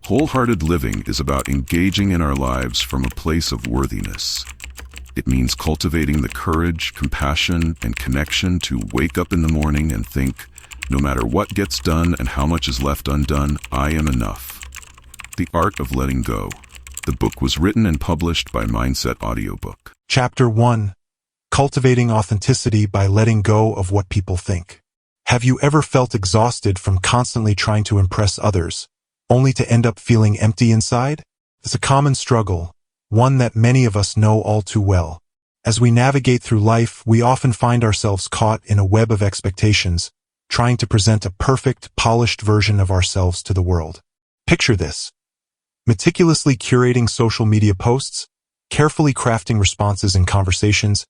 Wholehearted living is about engaging in our lives from a place of worthiness. It means cultivating the courage, compassion, and connection to wake up in the morning and think, no matter what gets done and how much is left undone, I am enough. The Art of Letting Go. The book was written and published by Mindset Audiobook. Chapter 1. Cultivating Authenticity by Letting Go of What People Think. Have you ever felt exhausted from constantly trying to impress others, only to end up feeling empty inside? It's a common struggle, one that many of us know all too well. As we navigate through life, we often find ourselves caught in a web of expectations, trying to present a perfect, polished version of ourselves to the world. Picture this: meticulously curating social media posts, carefully crafting responses in conversations,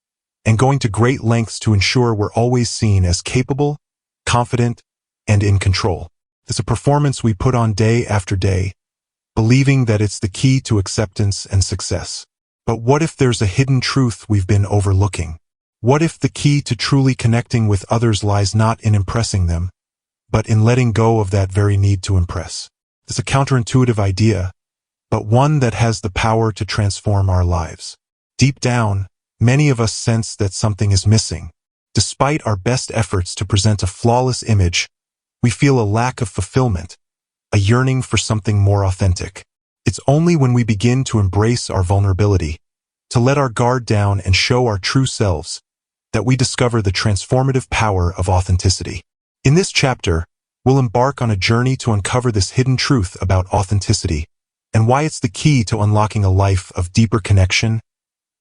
and going to great lengths to ensure we're always seen as capable, confident, and in control. It's a performance we put on day after day, believing that it's the key to acceptance and success. But what if there's a hidden truth we've been overlooking? What if the key to truly connecting with others lies not in impressing them, but in letting go of that very need to impress? It's a counterintuitive idea, but one that has the power to transform our lives. Deep down, many of us sense that something is missing. Despite our best efforts to present a flawless image, we feel a lack of fulfillment, a yearning for something more authentic. It's only when we begin to embrace our vulnerability, to let our guard down and show our true selves, that we discover the transformative power of authenticity. In this chapter, we'll embark on a journey to uncover this hidden truth about authenticity and why it's the key to unlocking a life of deeper connection,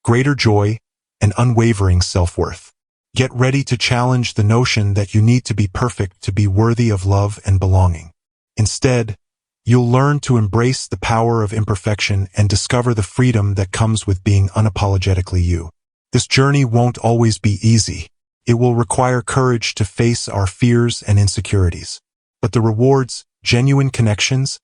greater joy, and unwavering self-worth. Get ready to challenge the notion that you need to be perfect to be worthy of love and belonging. Instead, you'll learn to embrace the power of imperfection and discover the freedom that comes with being unapologetically you. This journey won't always be easy. It will require courage to face our fears and insecurities. But the rewards, genuine connections,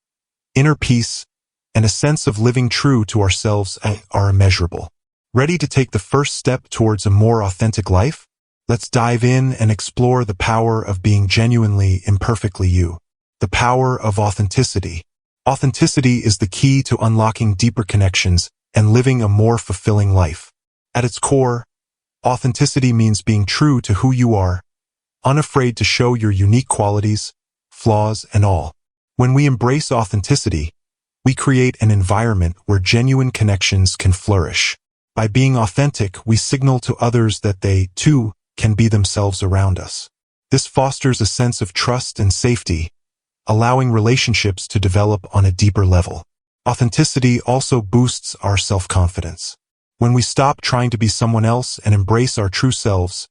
inner peace, and a sense of living true to ourselves are immeasurable. Ready to take the first step towards a more authentic life? Let's dive in and explore the power of being genuinely, imperfectly you. The power of authenticity. Authenticity is the key to unlocking deeper connections and living a more fulfilling life. At its core, authenticity means being true to who you are, unafraid to show your unique qualities, flaws, and all. When we embrace authenticity, we create an environment where genuine connections can flourish. By being authentic, we signal to others that they, too, can be themselves around us. This fosters a sense of trust and safety, allowing relationships to develop on a deeper level. Authenticity also boosts our self-confidence. When we stop trying to be someone else and embrace our true selves,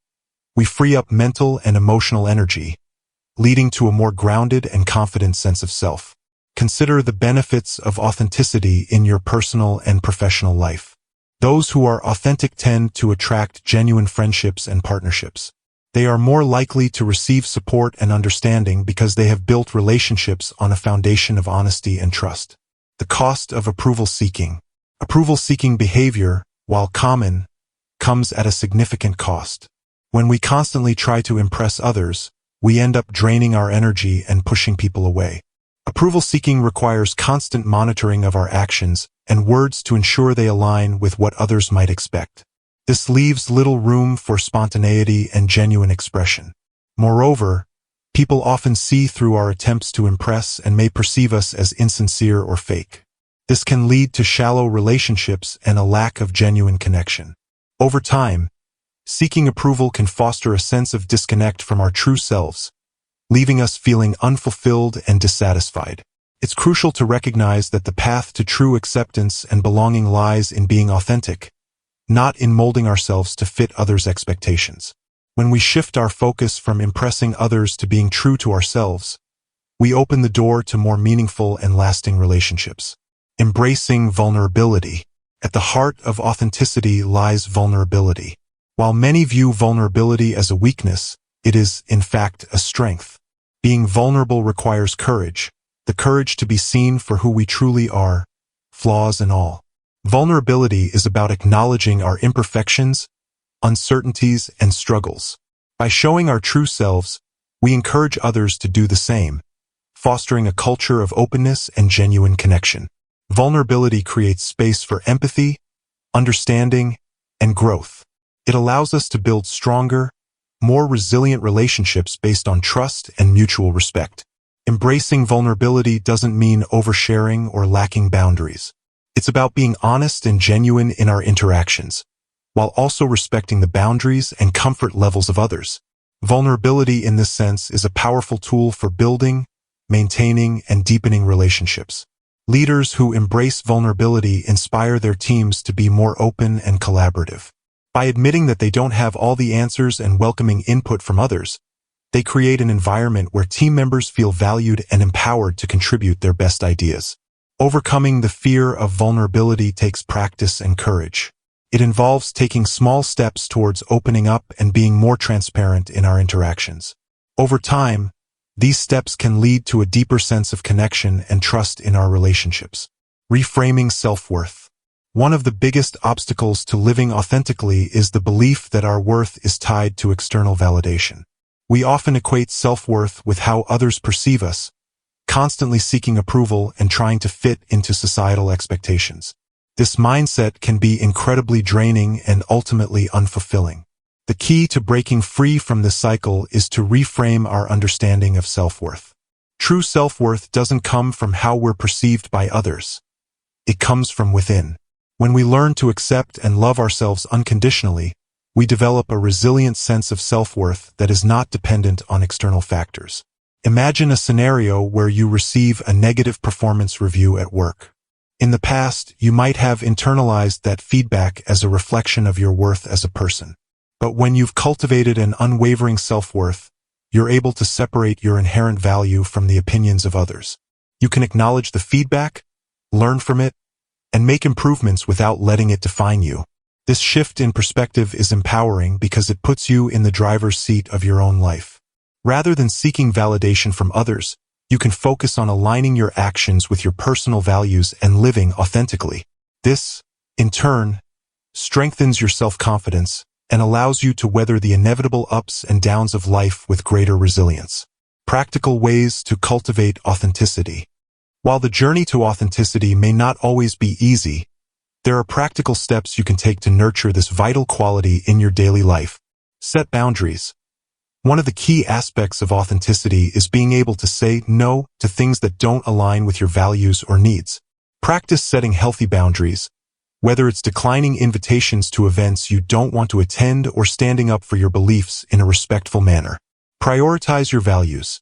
we free up mental and emotional energy, leading to a more grounded and confident sense of self. Consider the benefits of authenticity in your personal and professional life. Those who are authentic tend to attract genuine friendships and partnerships. They are more likely to receive support and understanding because they have built relationships on a foundation of honesty and trust. The cost of approval seeking. Approval-seeking behavior, while common, comes at a significant cost. When we constantly try to impress others, we end up draining our energy and pushing people away. Approval-seeking requires constant monitoring of our actions and words to ensure they align with what others might expect. This leaves little room for spontaneity and genuine expression. Moreover, people often see through our attempts to impress and may perceive us as insincere or fake. This can lead to shallow relationships and a lack of genuine connection. Over time, seeking approval can foster a sense of disconnect from our true selves, leaving us feeling unfulfilled and dissatisfied. It's crucial to recognize that the path to true acceptance and belonging lies in being authentic, not in molding ourselves to fit others' expectations. When we shift our focus from impressing others to being true to ourselves, we open the door to more meaningful and lasting relationships. Embracing vulnerability. At the heart of authenticity lies vulnerability. While many view vulnerability as a weakness, it is, in fact, a strength. Being vulnerable requires courage, the courage to be seen for who we truly are, flaws and all. Vulnerability is about acknowledging our imperfections, uncertainties, and struggles. By showing our true selves, we encourage others to do the same, fostering a culture of openness and genuine connection. Vulnerability creates space for empathy, understanding, and growth. It allows us to build stronger, more resilient relationships based on trust and mutual respect. Embracing vulnerability doesn't mean oversharing or lacking boundaries. It's about being honest and genuine in our interactions, while also respecting the boundaries and comfort levels of others. Vulnerability in this sense is a powerful tool for building, maintaining, and deepening relationships. Leaders who embrace vulnerability inspire their teams to be more open and collaborative. By admitting that they don't have all the answers and welcoming input from others, they create an environment where team members feel valued and empowered to contribute their best ideas. Overcoming the fear of vulnerability takes practice and courage. It involves taking small steps towards opening up and being more transparent in our interactions. Over time, these steps can lead to a deeper sense of connection and trust in our relationships. Reframing self-worth. One of the biggest obstacles to living authentically is the belief that our worth is tied to external validation. We often equate self-worth with how others perceive us, constantly seeking approval and trying to fit into societal expectations. This mindset can be incredibly draining and ultimately unfulfilling. The key to breaking free from this cycle is to reframe our understanding of self-worth. True self-worth doesn't come from how we're perceived by others. It comes from within. When we learn to accept and love ourselves unconditionally, we develop a resilient sense of self-worth that is not dependent on external factors. Imagine a scenario where you receive a negative performance review at work. In the past, you might have internalized that feedback as a reflection of your worth as a person. But when you've cultivated an unwavering self-worth, you're able to separate your inherent value from the opinions of others. You can acknowledge the feedback, learn from it, and make improvements without letting it define you. This shift in perspective is empowering because it puts you in the driver's seat of your own life. Rather than seeking validation from others, you can focus on aligning your actions with your personal values and living authentically. This, in turn, strengthens your self-confidence and allows you to weather the inevitable ups and downs of life with greater resilience. Practical ways to cultivate authenticity. While the journey to authenticity may not always be easy, there are practical steps you can take to nurture this vital quality in your daily life. Set boundaries. One of the key aspects of authenticity is being able to say no to things that don't align with your values or needs. Practice setting healthy boundaries, whether it's declining invitations to events you don't want to attend or standing up for your beliefs in a respectful manner. Prioritize your values.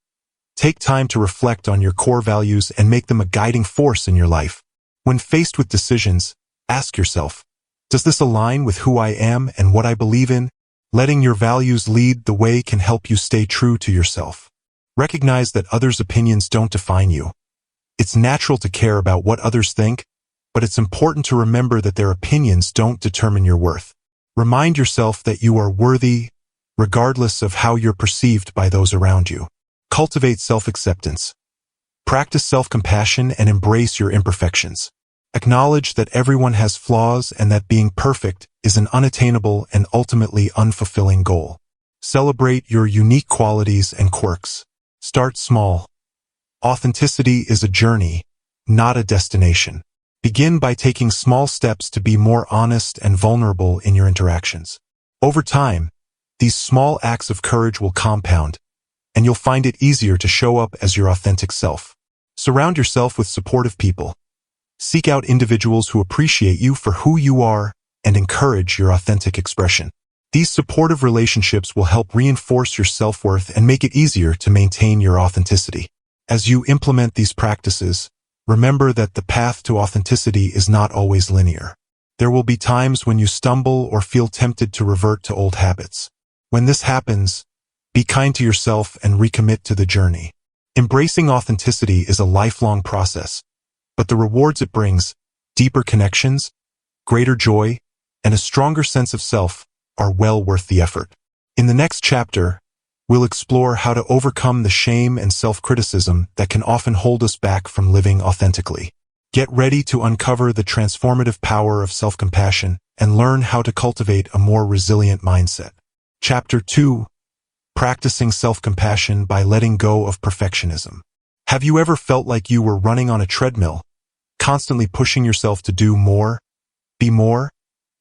Take time to reflect on your core values and make them a guiding force in your life. When faced with decisions, ask yourself, does this align with who I am and what I believe in? Letting your values lead the way can help you stay true to yourself. Recognize that others' opinions don't define you. It's natural to care about what others think, but it's important to remember that their opinions don't determine your worth. Remind yourself that you are worthy, regardless of how you're perceived by those around you. Cultivate self-acceptance. Practice self-compassion and embrace your imperfections. Acknowledge that everyone has flaws and that being perfect is an unattainable and ultimately unfulfilling goal. Celebrate your unique qualities and quirks. Start small. Authenticity is a journey, not a destination. Begin by taking small steps to be more honest and vulnerable in your interactions. Over time, these small acts of courage will compound, and you'll find it easier to show up as your authentic self. Surround yourself with supportive people. Seek out individuals who appreciate you for who you are and encourage your authentic expression. These supportive relationships will help reinforce your self-worth and make it easier to maintain your authenticity. As you implement these practices, remember that the path to authenticity is not always linear. There will be times when you stumble or feel tempted to revert to old habits. When this happens, be kind to yourself and recommit to the journey. Embracing authenticity is a lifelong process, but the rewards it brings, deeper connections, greater joy, and a stronger sense of self, are well worth the effort. In the next chapter, we'll explore how to overcome the shame and self-criticism that can often hold us back from living authentically. Get ready to uncover the transformative power of self-compassion and learn how to cultivate a more resilient mindset. Chapter 2. Practicing self-compassion by letting go of perfectionism. Have you ever felt like you were running on a treadmill, constantly pushing yourself to do more, be more,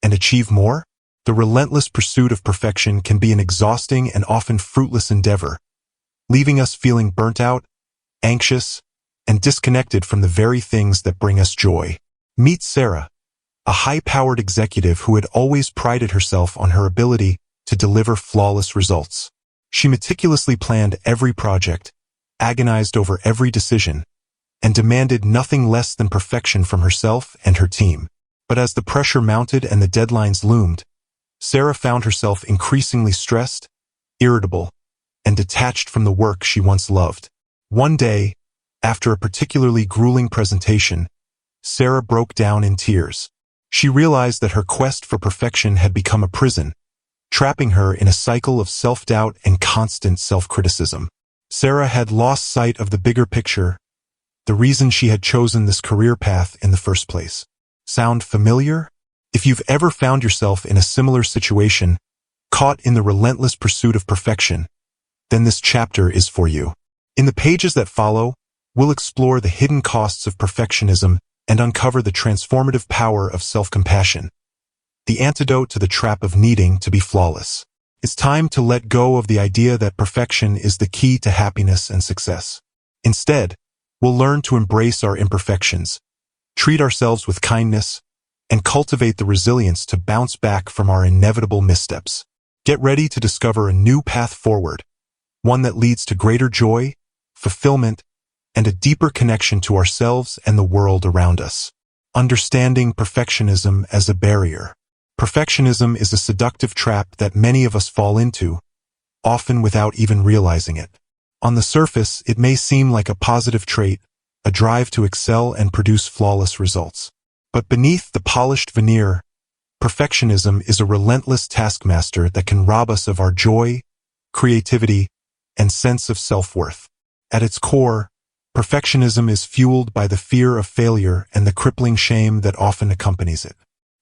and achieve more? The relentless pursuit of perfection can be an exhausting and often fruitless endeavor, leaving us feeling burnt out, anxious, and disconnected from the very things that bring us joy. Meet Sarah, a high-powered executive who had always prided herself on her ability to deliver flawless results. She meticulously planned every project, agonized over every decision, and demanded nothing less than perfection from herself and her team. But as the pressure mounted and the deadlines loomed, Sarah found herself increasingly stressed, irritable, and detached from the work she once loved. One day, after a particularly grueling presentation, Sarah broke down in tears. She realized that her quest for perfection had become a prison, trapping her in a cycle of self-doubt and constant self-criticism. Sarah had lost sight of the bigger picture, the reason she had chosen this career path in the first place. Sound familiar? If you've ever found yourself in a similar situation, caught in the relentless pursuit of perfection, then this chapter is for you. In the pages that follow, we'll explore the hidden costs of perfectionism and uncover the transformative power of self-compassion, the antidote to the trap of needing to be flawless. It's time to let go of the idea that perfection is the key to happiness and success. Instead, we'll learn to embrace our imperfections, treat ourselves with kindness, and cultivate the resilience to bounce back from our inevitable missteps. Get ready to discover a new path forward, one that leads to greater joy, fulfillment, and a deeper connection to ourselves and the world around us. Understanding perfectionism as a barrier. Perfectionism is a seductive trap that many of us fall into, often without even realizing it. On the surface, it may seem like a positive trait, a drive to excel and produce flawless results. But beneath the polished veneer, perfectionism is a relentless taskmaster that can rob us of our joy, creativity, and sense of self-worth. At its core, perfectionism is fueled by the fear of failure and the crippling shame that often accompanies it.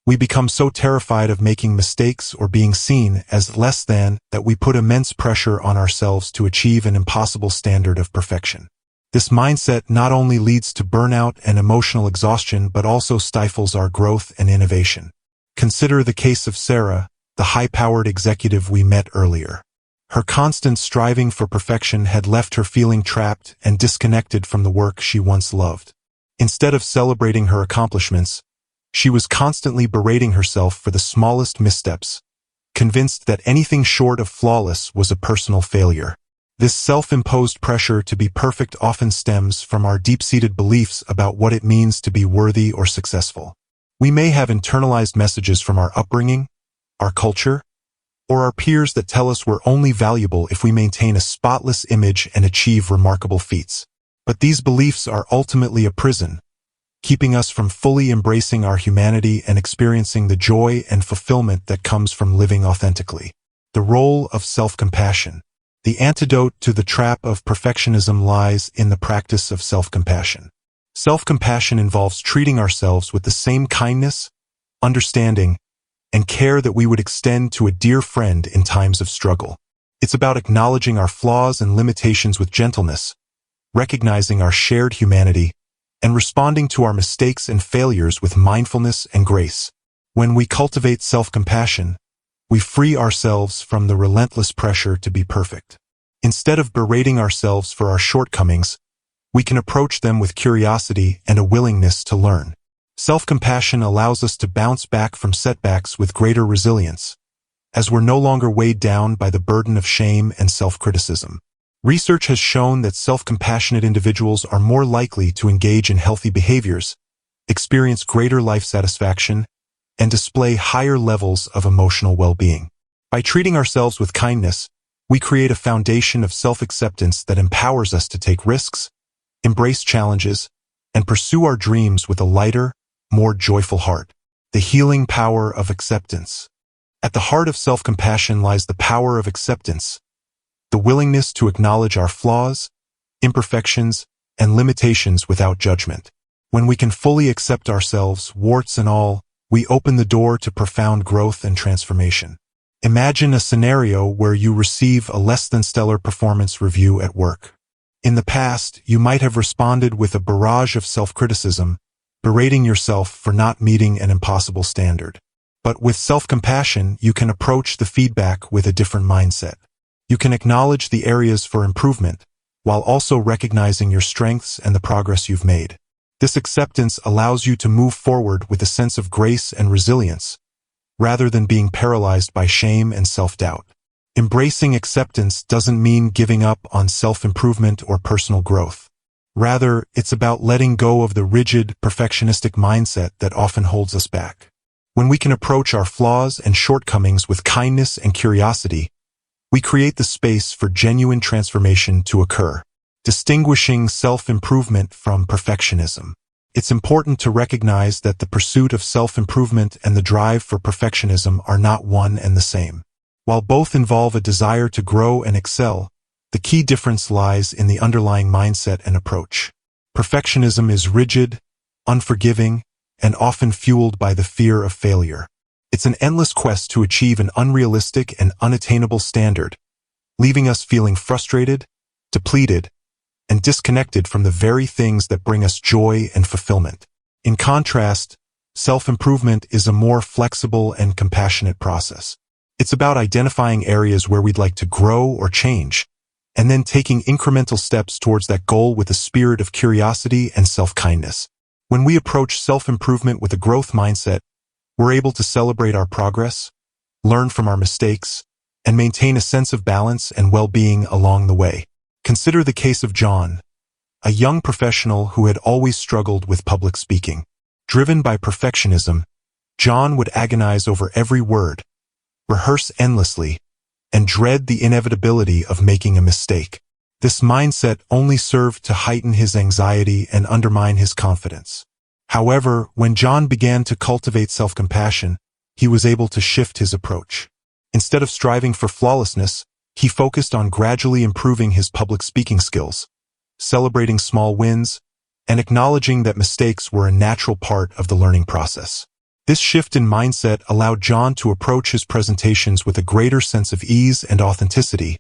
We become so terrified of making mistakes or being seen as less than that we put immense pressure on ourselves to achieve an impossible standard of perfection. This mindset not only leads to burnout and emotional exhaustion but also stifles our growth and innovation. Consider the case of Sarah, the high-powered executive we met earlier. Her constant striving for perfection had left her feeling trapped and disconnected from the work she once loved. Instead of celebrating her accomplishments, she was constantly berating herself for the smallest missteps, convinced that anything short of flawless was a personal failure. This self-imposed pressure to be perfect often stems from our deep-seated beliefs about what it means to be worthy or successful. We may have internalized messages from our upbringing, our culture, or our peers that tell us we're only valuable if we maintain a spotless image and achieve remarkable feats. But these beliefs are ultimately a prison, keeping us from fully embracing our humanity and experiencing the joy and fulfillment that comes from living authentically. The role of self-compassion. The antidote to the trap of perfectionism lies in the practice of self-compassion. Self-compassion involves treating ourselves with the same kindness, understanding, and care that we would extend to a dear friend in times of struggle. It's about acknowledging our flaws and limitations with gentleness, recognizing our shared humanity, and responding to our mistakes and failures with mindfulness and grace. When we cultivate self-compassion, we free ourselves from the relentless pressure to be perfect. Instead of berating ourselves for our shortcomings, we can approach them with curiosity and a willingness to learn. Self-compassion allows us to bounce back from setbacks with greater resilience, as we're no longer weighed down by the burden of shame and self-criticism. Research has shown that self-compassionate individuals are more likely to engage in healthy behaviors, experience greater life satisfaction, and display higher levels of emotional well-being. By treating ourselves with kindness, we create a foundation of self-acceptance that empowers us to take risks, embrace challenges, and pursue our dreams with a lighter, more joyful heart. The healing power of acceptance. At the heart of self-compassion lies the power of acceptance, the willingness to acknowledge our flaws, imperfections, and limitations without judgment. When we can fully accept ourselves, warts and all, we open the door to profound growth and transformation. Imagine a scenario where you receive a less-than-stellar performance review at work. In the past, you might have responded with a barrage of self-criticism, berating yourself for not meeting an impossible standard. But with self-compassion, you can approach the feedback with a different mindset. You can acknowledge the areas for improvement, while also recognizing your strengths and the progress you've made. This acceptance allows you to move forward with a sense of grace and resilience, rather than being paralyzed by shame and self-doubt. Embracing acceptance doesn't mean giving up on self-improvement or personal growth. Rather, it's about letting go of the rigid, perfectionistic mindset that often holds us back. When we can approach our flaws and shortcomings with kindness and curiosity, we create the space for genuine transformation to occur. Distinguishing self-improvement from perfectionism. It's important to recognize that the pursuit of self-improvement and the drive for perfectionism are not one and the same. While both involve a desire to grow and excel, the key difference lies in the underlying mindset and approach. Perfectionism is rigid, unforgiving, and often fueled by the fear of failure. It's an endless quest to achieve an unrealistic and unattainable standard, leaving us feeling frustrated, depleted, and disconnected from the very things that bring us joy and fulfillment. In contrast, self-improvement is a more flexible and compassionate process. It's about identifying areas where we'd like to grow or change, and then taking incremental steps towards that goal with a spirit of curiosity and self-kindness. When we approach self-improvement with a growth mindset, we're able to celebrate our progress, learn from our mistakes, and maintain a sense of balance and well-being along the way. Consider the case of John, a young professional who had always struggled with public speaking. Driven by perfectionism, John would agonize over every word, rehearse endlessly, and dread the inevitability of making a mistake. This mindset only served to heighten his anxiety and undermine his confidence. However, when John began to cultivate self-compassion, he was able to shift his approach. Instead of striving for flawlessness, he focused on gradually improving his public speaking skills, celebrating small wins, and acknowledging that mistakes were a natural part of the learning process. This shift in mindset allowed John to approach his presentations with a greater sense of ease and authenticity,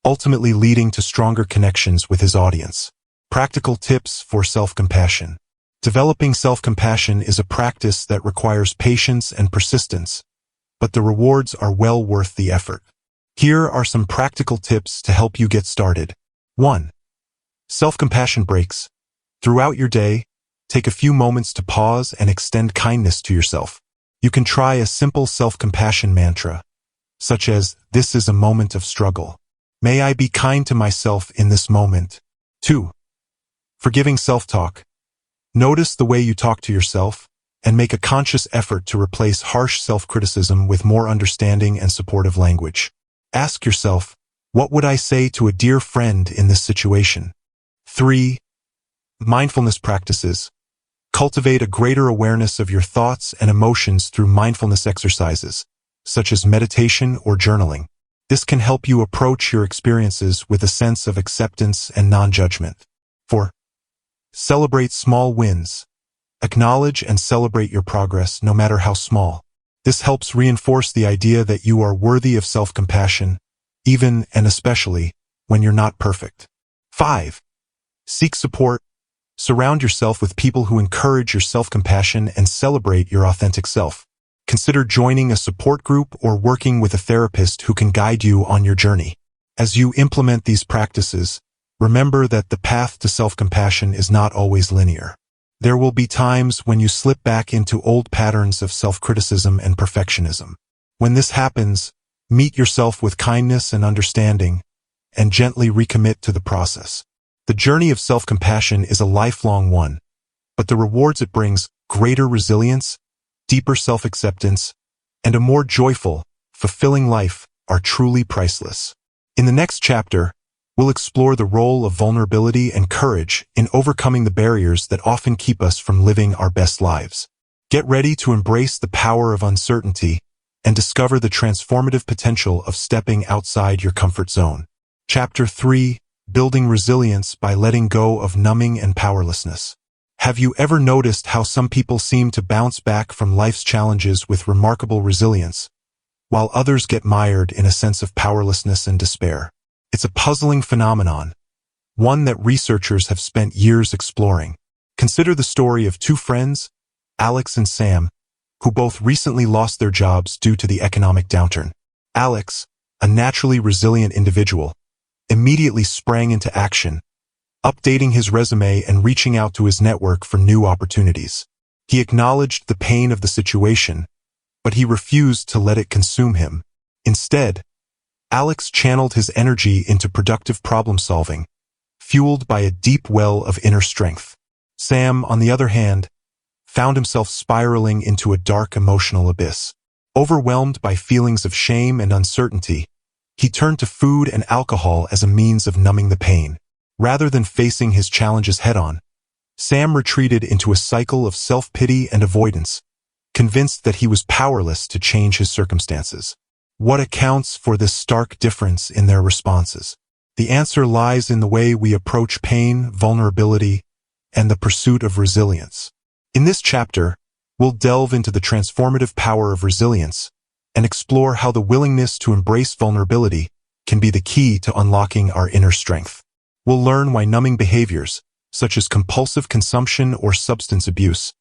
ultimately leading to stronger connections with his audience. Practical tips for self-compassion. Developing self-compassion is a practice that requires patience and persistence, but the rewards are well worth the effort. Here are some practical tips to help you get started. 1. Self-compassion breaks. Throughout your day, take a few moments to pause and extend kindness to yourself. You can try a simple self-compassion mantra, such as, "This is a moment of struggle. May I be kind to myself in this moment." 2. Forgiving self-talk. Notice the way you talk to yourself, and make a conscious effort to replace harsh self-criticism with more understanding and supportive language. Ask yourself, what would I say to a dear friend in this situation? 3. Mindfulness practices. Cultivate a greater awareness of your thoughts and emotions through mindfulness exercises, such as meditation or journaling. This can help you approach your experiences with a sense of acceptance and non-judgment. 4. Celebrate small wins. Acknowledge and celebrate your progress, no matter how small. This helps reinforce the idea that you are worthy of self-compassion, even and especially when you're not perfect. 5. Seek support. Surround yourself with people who encourage your self-compassion and celebrate your authentic self. Consider joining a support group or working with a therapist who can guide you on your journey. As you implement these practices, remember that the path to self-compassion is not always linear. There will be times when you slip back into old patterns of self-criticism and perfectionism. When this happens, meet yourself with kindness and understanding, and gently recommit to the process. The journey of self-compassion is a lifelong one, but the rewards it brings, greater resilience, deeper self-acceptance, and a more joyful, fulfilling life, are truly priceless. In the next chapter, we'll explore the role of vulnerability and courage in overcoming the barriers that often keep us from living our best lives. Get ready to embrace the power of uncertainty and discover the transformative potential of stepping outside your comfort zone. Chapter 3. Building resilience by letting go of numbing and powerlessness. Have you ever noticed how some people seem to bounce back from life's challenges with remarkable resilience, while others get mired in a sense of powerlessness and despair? It's a puzzling phenomenon, one that researchers have spent years exploring. Consider the story of two friends, Alex and Sam, who both recently lost their jobs due to the economic downturn. Alex, a naturally resilient individual, immediately sprang into action, updating his resume and reaching out to his network for new opportunities. He acknowledged the pain of the situation, but he refused to let it consume him. Instead, Alex channeled his energy into productive problem-solving, fueled by a deep well of inner strength. Sam, on the other hand, found himself spiraling into a dark emotional abyss. Overwhelmed by feelings of shame and uncertainty, he turned to food and alcohol as a means of numbing the pain. Rather than facing his challenges head-on, Sam retreated into a cycle of self-pity and avoidance, convinced that he was powerless to change his circumstances. What accounts for this stark difference in their responses? The answer lies in the way we approach pain, vulnerability, and the pursuit of resilience. In this chapter, we'll delve into the transformative power of resilience and explore how the willingness to embrace vulnerability can be the key to unlocking our inner strength. We'll learn why numbing behaviors, such as compulsive consumption or substance abuse,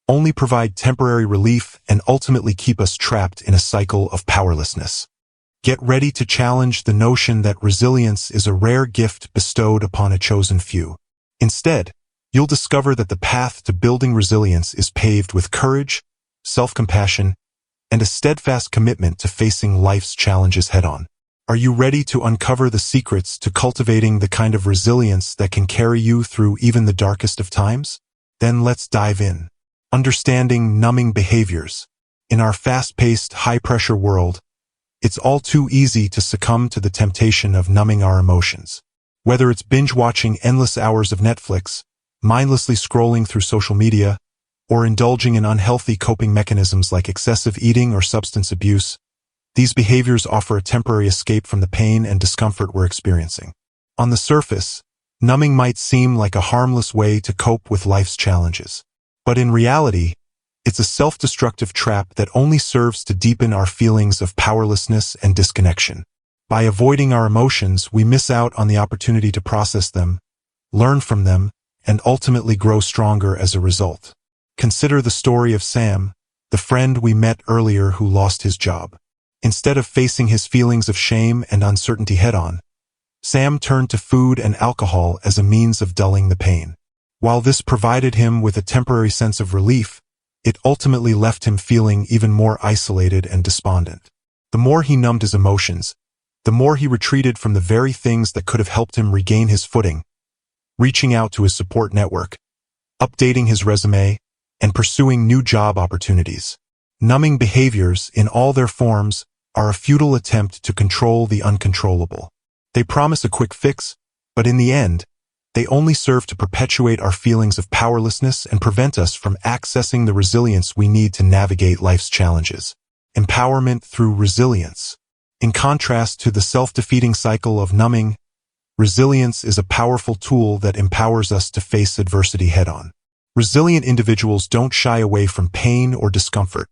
only provide temporary relief and ultimately keep us trapped in a cycle of powerlessness. Get ready to challenge the notion that resilience is a rare gift bestowed upon a chosen few. Instead, you'll discover that the path to building resilience is paved with courage, self-compassion, and a steadfast commitment to facing life's challenges head-on. Are you ready to uncover the secrets to cultivating the kind of resilience that can carry you through even the darkest of times? Then let's dive in. Understanding numbing behaviors. In our fast-paced, high-pressure world, it's all too easy to succumb to the temptation of numbing our emotions. Whether it's binge-watching endless hours of Netflix, mindlessly scrolling through social media, or indulging in unhealthy coping mechanisms like excessive eating or substance abuse, these behaviors offer a temporary escape from the pain and discomfort we're experiencing. On the surface, numbing might seem like a harmless way to cope with life's challenges. But in reality, it's a self-destructive trap that only serves to deepen our feelings of powerlessness and disconnection. By avoiding our emotions, we miss out on the opportunity to process them, learn from them, and ultimately grow stronger as a result. Consider the story of Sam, the friend we met earlier who lost his job. Instead of facing his feelings of shame and uncertainty head-on, Sam turned to food and alcohol as a means of dulling the pain. While this provided him with a temporary sense of relief, it ultimately left him feeling even more isolated and despondent. The more he numbed his emotions, the more he retreated from the very things that could have helped him regain his footing, reaching out to his support network, updating his resume, and pursuing new job opportunities. Numbing behaviors, in all their forms, are a futile attempt to control the uncontrollable. They promise a quick fix, but in the end, they only serve to perpetuate our feelings of powerlessness and prevent us from accessing the resilience we need to navigate life's challenges. Empowerment through resilience. In contrast to the self-defeating cycle of numbing, resilience is a powerful tool that empowers us to face adversity head-on. Resilient individuals don't shy away from pain or discomfort.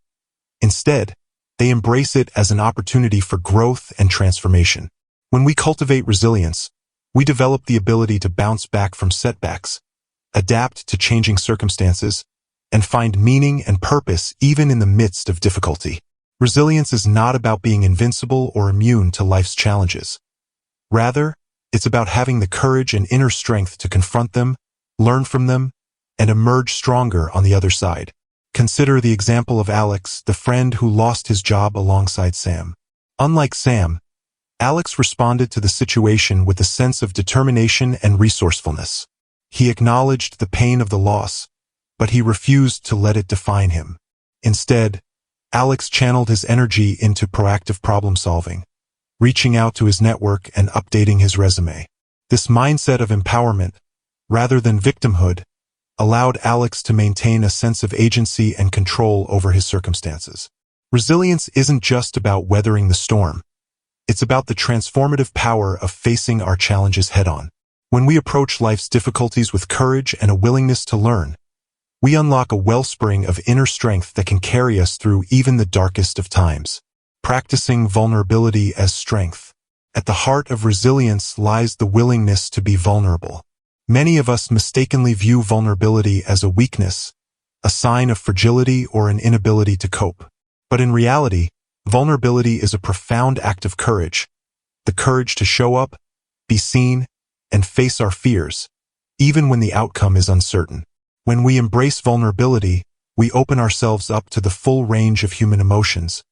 Instead, they embrace it as an opportunity for growth and transformation. When we cultivate resilience, we develop the ability to bounce back from setbacks, adapt to changing circumstances, and find meaning and purpose even in the midst of difficulty. Resilience is not about being invincible or immune to life's challenges. Rather, it's about having the courage and inner strength to confront them, learn from them, and emerge stronger on the other side. Consider the example of Alex, the friend who lost his job alongside Sam. Unlike Sam, Alex responded to the situation with a sense of determination and resourcefulness. He acknowledged the pain of the loss, but he refused to let it define him. Instead, Alex channeled his energy into proactive problem-solving, reaching out to his network and updating his resume. This mindset of empowerment, rather than victimhood, allowed Alex to maintain a sense of agency and control over his circumstances. Resilience isn't just about weathering the storm. It's about the transformative power of facing our challenges head-on. When we approach life's difficulties with courage and a willingness to learn, we unlock a wellspring of inner strength that can carry us through even the darkest of times. Practicing vulnerability as strength. At the heart of resilience lies the willingness to be vulnerable. Many of us mistakenly view vulnerability as a weakness, a sign of fragility or an inability to cope. But in reality, vulnerability is a profound act of courage, the courage to show up, be seen, and face our fears, even when the outcome is uncertain. When we embrace vulnerability, we open ourselves up to the full range of human emotions,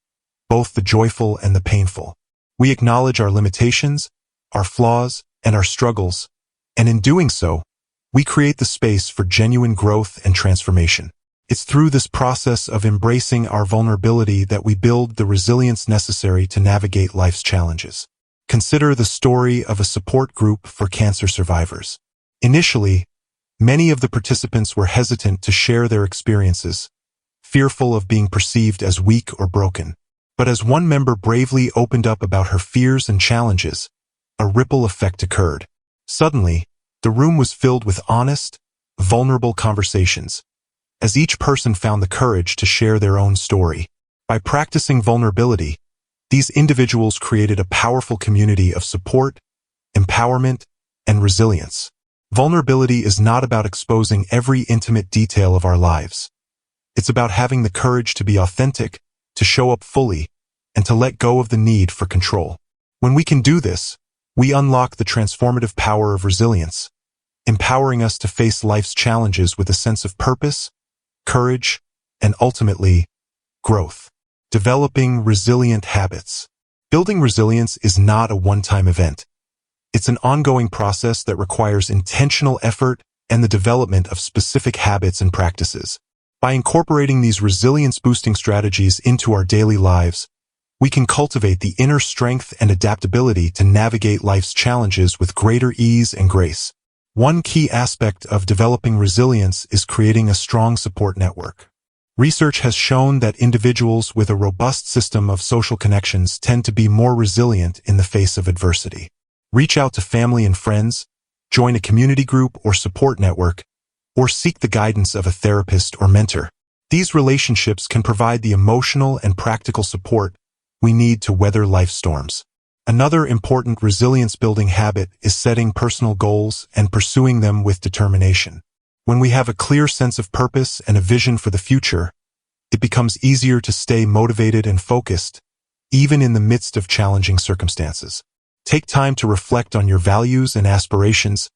both the joyful and the painful. We acknowledge our limitations, our flaws, and our struggles, and in doing so, we create the space for genuine growth and transformation. It's through this process of embracing our vulnerability that we build the resilience necessary to navigate life's challenges. Consider the story of a support group for cancer survivors. Initially, many of the participants were hesitant to share their experiences, fearful of being perceived as weak or broken. But as one member bravely opened up about her fears and challenges, a ripple effect occurred. Suddenly, the room was filled with honest, vulnerable conversations, as each person found the courage to share their own story. By practicing vulnerability, these individuals created a powerful community of support, empowerment, and resilience. Vulnerability is not about exposing every intimate detail of our lives. It's about having the courage to be authentic, to show up fully, and to let go of the need for control. When we can do this, we unlock the transformative power of resilience, empowering us to face life's challenges with a sense of purpose, courage, and ultimately, growth. Developing resilient habits. Building resilience is not a one-time event. It's an ongoing process that requires intentional effort and the development of specific habits and practices. By incorporating these resilience-boosting strategies into our daily lives, we can cultivate the inner strength and adaptability to navigate life's challenges with greater ease and grace. One key aspect of developing resilience is creating a strong support network. Research has shown that individuals with a robust system of social connections tend to be more resilient in the face of adversity. Reach out to family and friends, join a community group or support network, or seek the guidance of a therapist or mentor. These relationships can provide the emotional and practical support we need to weather life's storms. Another important resilience-building habit is setting personal goals and pursuing them with determination. When we have a clear sense of purpose and a vision for the future, it becomes easier to stay motivated and focused, even in the midst of challenging circumstances. Take time to reflect on your values and aspirations,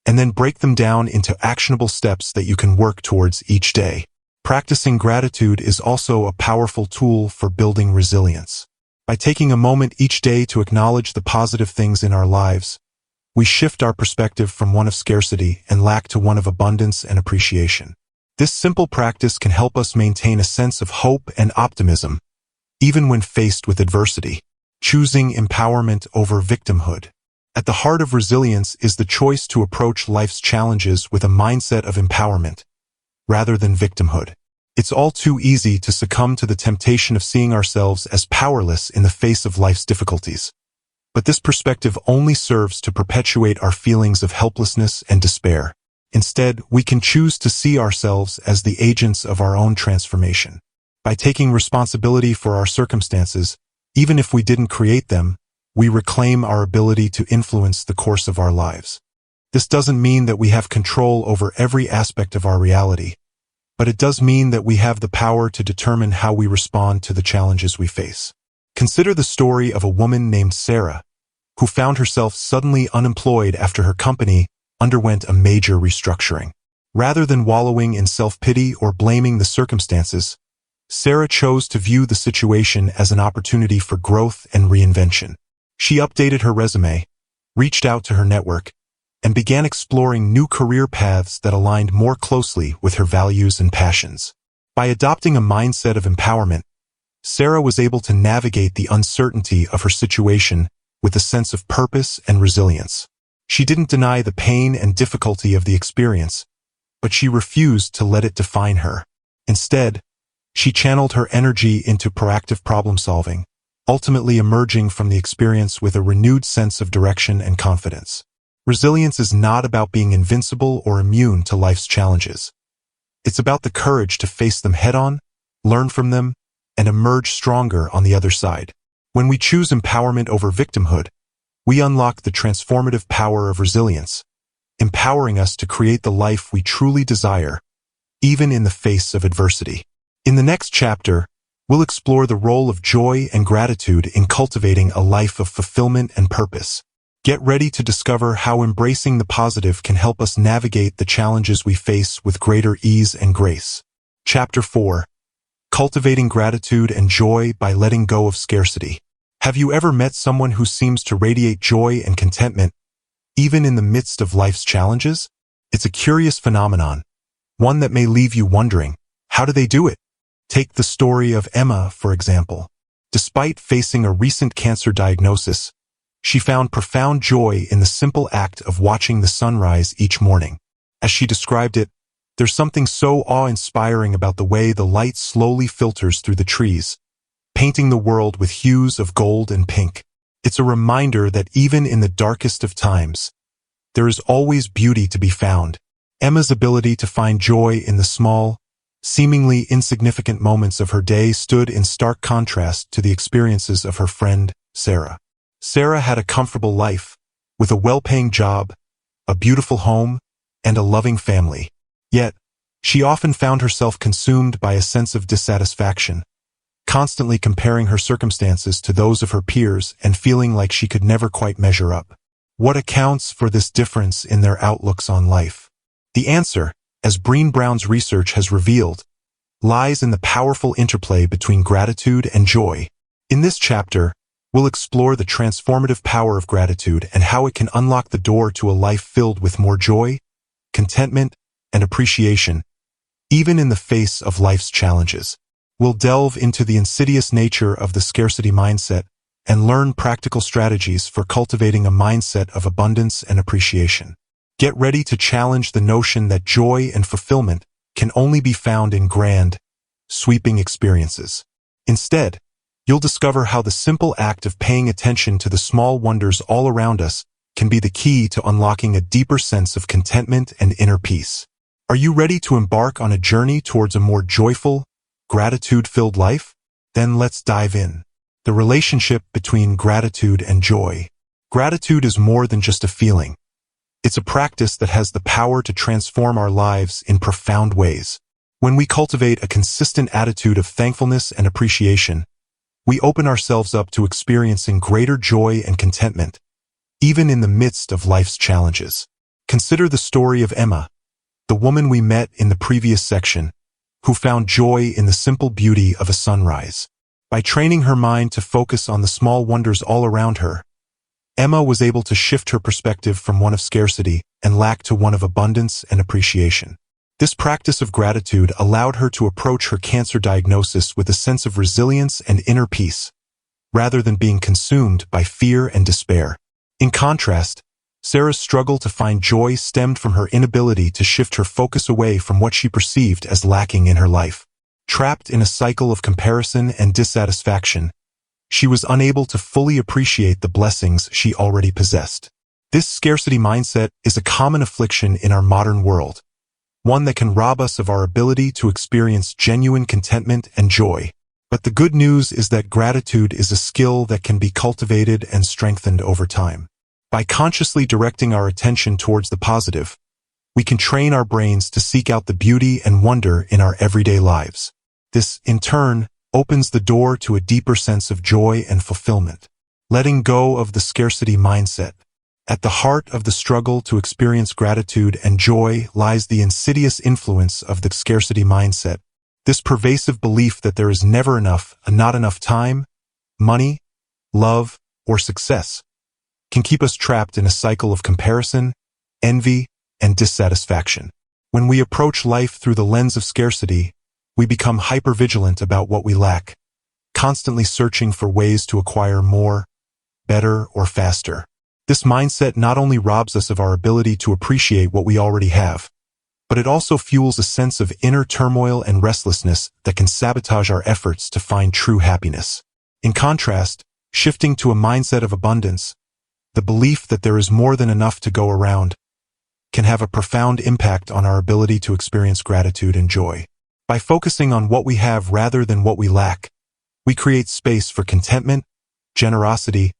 and then break them down into actionable steps that you can work towards each day. Practicing gratitude is also a powerful tool for building resilience. By taking a moment each day to acknowledge the positive things in our lives, we shift our perspective from one of scarcity and lack to one of abundance and appreciation. This simple practice can help us maintain a sense of hope and optimism, even when faced with adversity. Choosing empowerment over victimhood. At the heart of resilience is the choice to approach life's challenges with a mindset of empowerment, rather than victimhood. It's all too easy to succumb to the temptation of seeing ourselves as powerless in the face of life's difficulties. But this perspective only serves to perpetuate our feelings of helplessness and despair. Instead, we can choose to see ourselves as the agents of our own transformation. By taking responsibility for our circumstances, even if we didn't create them, we reclaim our ability to influence the course of our lives. This doesn't mean that we have control over every aspect of our reality, but it does mean that we have the power to determine how we respond to the challenges we face. Consider the story of a woman named Sarah, who found herself suddenly unemployed after her company underwent a major restructuring. Rather than wallowing in self-pity or blaming the circumstances, Sarah chose to view the situation as an opportunity for growth and reinvention. She updated her resume, reached out to her network, and began exploring new career paths that aligned more closely with her values and passions. By adopting a mindset of empowerment, Sarah was able to navigate the uncertainty of her situation with a sense of purpose and resilience. She didn't deny the pain and difficulty of the experience, but she refused to let it define her. Instead, she channeled her energy into proactive problem-solving, ultimately emerging from the experience with a renewed sense of direction and confidence. Resilience is not about being invincible or immune to life's challenges. It's about the courage to face them head-on, learn from them, and emerge stronger on the other side. When we choose empowerment over victimhood, we unlock the transformative power of resilience, empowering us to create the life we truly desire, even in the face of adversity. In the next chapter, we'll explore the role of joy and gratitude in cultivating a life of fulfillment and purpose. Get ready to discover how embracing the positive can help us navigate the challenges we face with greater ease and grace. Chapter 4. Cultivating gratitude and joy by letting go of scarcity. Have you ever met someone who seems to radiate joy and contentment, even in the midst of life's challenges? It's a curious phenomenon, one that may leave you wondering, how do they do it? Take the story of Emma, for example. Despite facing a recent cancer diagnosis, she found profound joy in the simple act of watching the sunrise each morning. As she described it, there's something so awe-inspiring about the way the light slowly filters through the trees, painting the world with hues of gold and pink. It's a reminder that even in the darkest of times, there is always beauty to be found. Emma's ability to find joy in the small, seemingly insignificant moments of her day stood in stark contrast to the experiences of her friend, Sarah. Sarah had a comfortable life, with a well-paying job, a beautiful home, and a loving family. Yet, she often found herself consumed by a sense of dissatisfaction, constantly comparing her circumstances to those of her peers and feeling like she could never quite measure up. What accounts for this difference in their outlooks on life? The answer, as Brené Brown's research has revealed, lies in the powerful interplay between gratitude and joy. In this chapter, we'll explore the transformative power of gratitude and how it can unlock the door to a life filled with more joy, contentment, and appreciation, even in the face of life's challenges. We'll delve into the insidious nature of the scarcity mindset and learn practical strategies for cultivating a mindset of abundance and appreciation. Get ready to challenge the notion that joy and fulfillment can only be found in grand, sweeping experiences. Instead, you'll discover how the simple act of paying attention to the small wonders all around us can be the key to unlocking a deeper sense of contentment and inner peace. Are you ready to embark on a journey towards a more joyful, gratitude-filled life? Then let's dive in. The relationship between gratitude and joy. Gratitude is more than just a feeling. It's a practice that has the power to transform our lives in profound ways. When we cultivate a consistent attitude of thankfulness and appreciation, we open ourselves up to experiencing greater joy and contentment, even in the midst of life's challenges. Consider the story of Emma, the woman we met in the previous section, who found joy in the simple beauty of a sunrise. By training her mind to focus on the small wonders all around her, Emma was able to shift her perspective from one of scarcity and lack to one of abundance and appreciation. This practice of gratitude allowed her to approach her cancer diagnosis with a sense of resilience and inner peace, rather than being consumed by fear and despair. In contrast, Sarah's struggle to find joy stemmed from her inability to shift her focus away from what she perceived as lacking in her life. Trapped in a cycle of comparison and dissatisfaction, she was unable to fully appreciate the blessings she already possessed. This scarcity mindset is a common affliction in our modern world, one that can rob us of our ability to experience genuine contentment and joy. But the good news is that gratitude is a skill that can be cultivated and strengthened over time. By consciously directing our attention towards the positive, we can train our brains to seek out the beauty and wonder in our everyday lives. This, in turn, opens the door to a deeper sense of joy and fulfillment. Letting go of the scarcity mindset. At the heart of the struggle to experience gratitude and joy lies the insidious influence of the scarcity mindset. This pervasive belief that there is never enough, not enough time, money, love, or success can keep us trapped in a cycle of comparison, envy, and dissatisfaction. When we approach life through the lens of scarcity, we become hypervigilant about what we lack, constantly searching for ways to acquire more, better, or faster. This mindset not only robs us of our ability to appreciate what we already have, but it also fuels a sense of inner turmoil and restlessness that can sabotage our efforts to find true happiness. In contrast, shifting to a mindset of abundance, the belief that there is more than enough to go around, can have a profound impact on our ability to experience gratitude and joy. By focusing on what we have rather than what we lack, we create space for contentment, generosity,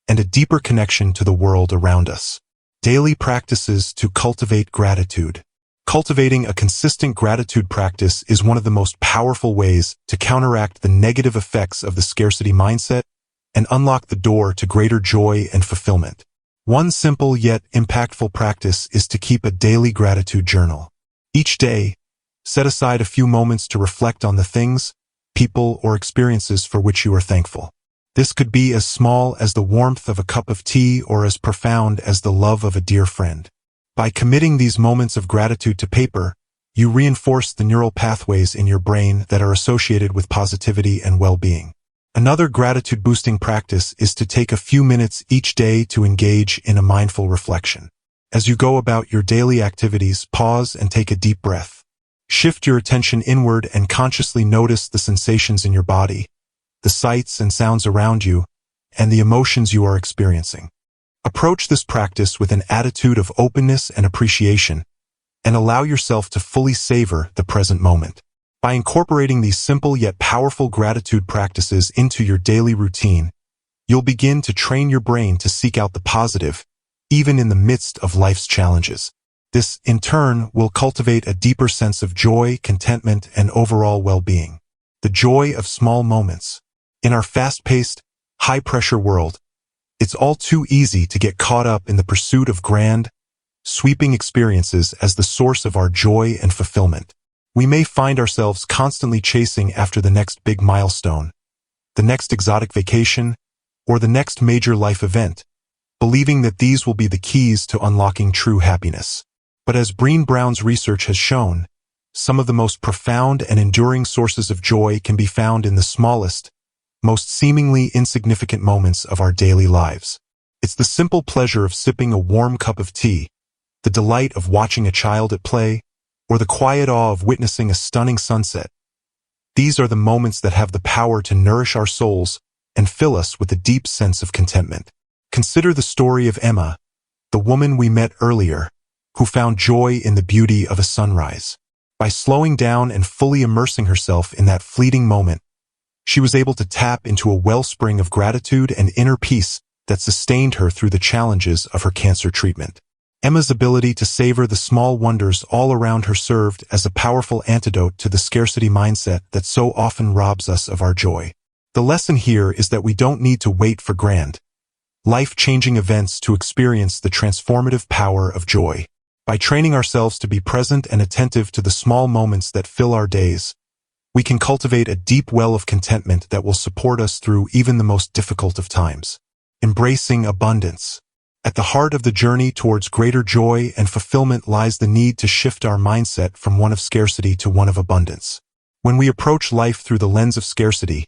and a deeper connection to the world around us. Daily practices to cultivate gratitude. Cultivating a consistent gratitude practice is one of the most powerful ways to counteract the negative effects of the scarcity mindset and unlock the door to greater joy and fulfillment. One simple yet impactful practice is to keep a daily gratitude journal. Each day, set aside a few moments to reflect on the things, people, or experiences for which you are thankful. This could be as small as the warmth of a cup of tea or as profound as the love of a dear friend. By committing these moments of gratitude to paper, you reinforce the neural pathways in your brain that are associated with positivity and well-being. Another gratitude-boosting practice is to take a few minutes each day to engage in a mindful reflection. As you go about your daily activities, pause and take a deep breath. Shift your attention inward and consciously notice the sensations in your body, the sights and sounds around you, and the emotions you are experiencing. Approach this practice with an attitude of openness and appreciation, and allow yourself to fully savor the present moment. By incorporating these simple yet powerful gratitude practices into your daily routine, you'll begin to train your brain to seek out the positive, even in the midst of life's challenges. This, in turn, will cultivate a deeper sense of joy, contentment, and overall well-being. The joy of small moments. In our fast-paced, high-pressure world, it's all too easy to get caught up in the pursuit of grand, sweeping experiences as the source of our joy and fulfillment. We may find ourselves constantly chasing after the next big milestone, the next exotic vacation, or the next major life event, believing that these will be the keys to unlocking true happiness. But as Brené Brown's research has shown, some of the most profound and enduring sources of joy can be found in the smallest, most seemingly insignificant moments of our daily lives. It's the simple pleasure of sipping a warm cup of tea, the delight of watching a child at play, or the quiet awe of witnessing a stunning sunset. These are the moments that have the power to nourish our souls and fill us with a deep sense of contentment. Consider the story of Emma, the woman we met earlier, who found joy in the beauty of a sunrise. By slowing down and fully immersing herself in that fleeting moment, she was able to tap into a wellspring of gratitude and inner peace that sustained her through the challenges of her cancer treatment. Emma's ability to savor the small wonders all around her served as a powerful antidote to the scarcity mindset that so often robs us of our joy. The lesson here is that we don't need to wait for grand, life-changing events to experience the transformative power of joy. By training ourselves to be present and attentive to the small moments that fill our days, we can cultivate a deep well of contentment that will support us through even the most difficult of times. Embracing abundance. At the heart of the journey towards greater joy and fulfillment lies the need to shift our mindset from one of scarcity to one of abundance. When we approach life through the lens of scarcity,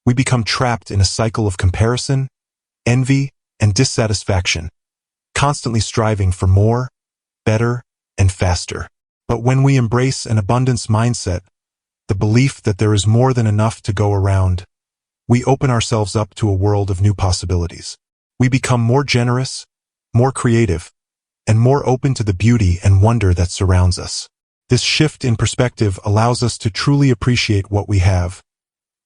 we become trapped in a cycle of comparison, envy, and dissatisfaction, constantly striving for more, better, and faster. But when we embrace an abundance mindset, the belief that there is more than enough to go around, we open ourselves up to a world of new possibilities. We become more generous, more creative, and more open to the beauty and wonder that surrounds us. This shift in perspective allows us to truly appreciate what we have,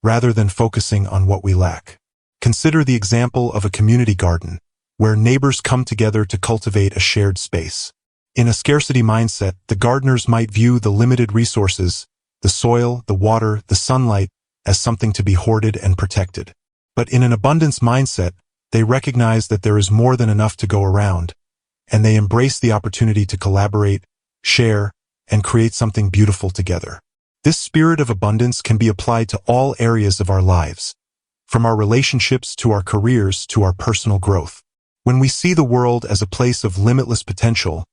rather than focusing on what we lack. Consider the example of a community garden, where neighbors come together to cultivate a shared space. In a scarcity mindset, the gardeners might view the limited resources, the soil, the water, the sunlight, as something to be hoarded and protected. But in an abundance mindset, they recognize that there is more than enough to go around, and they embrace the opportunity to collaborate, share, and create something beautiful together. This spirit of abundance can be applied to all areas of our lives, from our relationships to our careers to our personal growth. When we see the world as a place of limitless potential,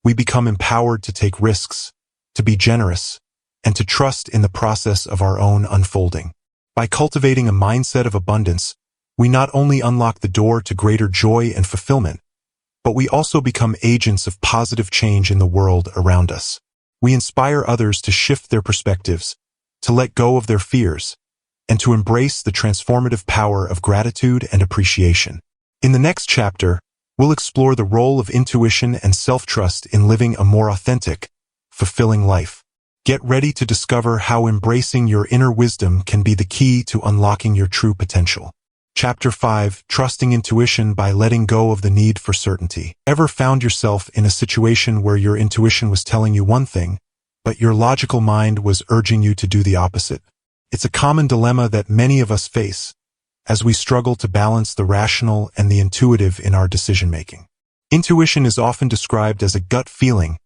we become empowered to take risks, to be generous, and to trust in the process of our own unfolding. By cultivating a mindset of abundance, we not only unlock the door to greater joy and fulfillment, but we also become agents of positive change in the world around us. We inspire others to shift their perspectives, to let go of their fears, and to embrace the transformative power of gratitude and appreciation. In the next chapter, we'll explore the role of intuition and self-trust in living a more authentic, fulfilling life. Get ready to discover how embracing your inner wisdom can be the key to unlocking your true potential. Chapter 5, Trusting Intuition by Letting Go of the Need for Certainty. Ever found yourself in a situation where your intuition was telling you one thing, but your logical mind was urging you to do the opposite? It's a common dilemma that many of us face as we struggle to balance the rational and the intuitive in our decision-making. Intuition is often described as a gut feeling,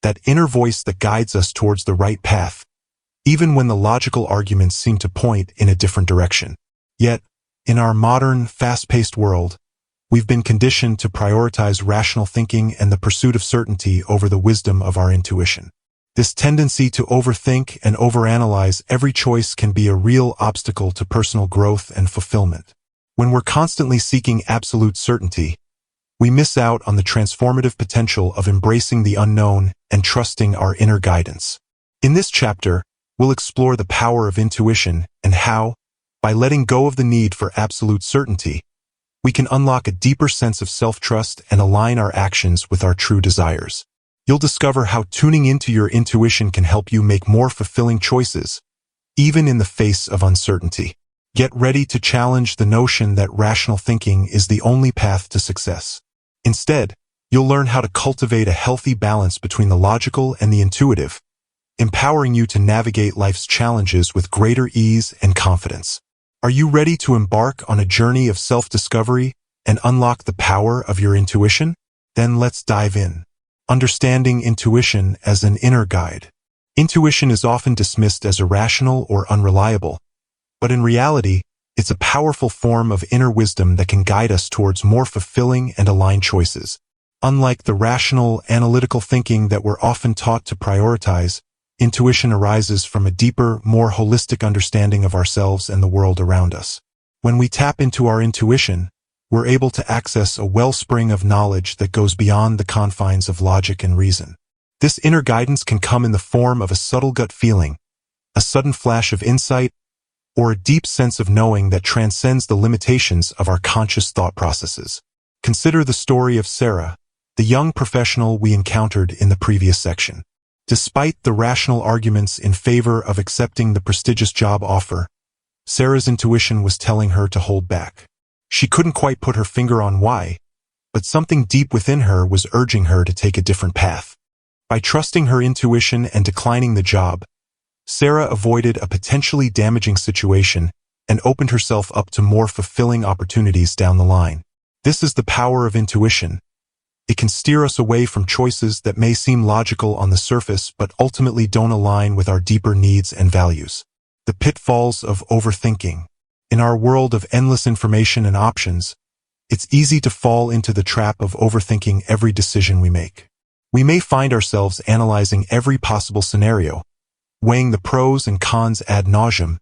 that inner voice that guides us towards the right path, even when the logical arguments seem to point in a different direction. Yet, in our modern, fast-paced world, we've been conditioned to prioritize rational thinking and the pursuit of certainty over the wisdom of our intuition. This tendency to overthink and overanalyze every choice can be a real obstacle to personal growth and fulfillment. When we're constantly seeking absolute certainty, we miss out on the transformative potential of embracing the unknown and trusting our inner guidance. In this chapter, we'll explore the power of intuition and how, by letting go of the need for absolute certainty, we can unlock a deeper sense of self-trust and align our actions with our true desires. You'll discover how tuning into your intuition can help you make more fulfilling choices, even in the face of uncertainty. Get ready to challenge the notion that rational thinking is the only path to success. Instead, you'll learn how to cultivate a healthy balance between the logical and the intuitive, empowering you to navigate life's challenges with greater ease and confidence. Are you ready to embark on a journey of self-discovery and unlock the power of your intuition? Then let's dive in. Understanding intuition as an inner guide. Intuition is often dismissed as irrational or unreliable, but in reality, it's a powerful form of inner wisdom that can guide us towards more fulfilling and aligned choices. Unlike the rational, analytical thinking that we're often taught to prioritize, intuition arises from a deeper, more holistic understanding of ourselves and the world around us. When we tap into our intuition, we're able to access a wellspring of knowledge that goes beyond the confines of logic and reason. This inner guidance can come in the form of a subtle gut feeling, a sudden flash of insight, or a deep sense of knowing that transcends the limitations of our conscious thought processes. Consider the story of Sarah, the young professional we encountered in the previous section. Despite the rational arguments in favor of accepting the prestigious job offer, Sarah's intuition was telling her to hold back. She couldn't quite put her finger on why, but something deep within her was urging her to take a different path. By trusting her intuition and declining the job, Sarah avoided a potentially damaging situation and opened herself up to more fulfilling opportunities down the line. This is the power of intuition. It can steer us away from choices that may seem logical on the surface but ultimately don't align with our deeper needs and values. The pitfalls of overthinking. In our world of endless information and options, it's easy to fall into the trap of overthinking every decision we make. We may find ourselves analyzing every possible scenario, weighing the pros and cons ad nauseum,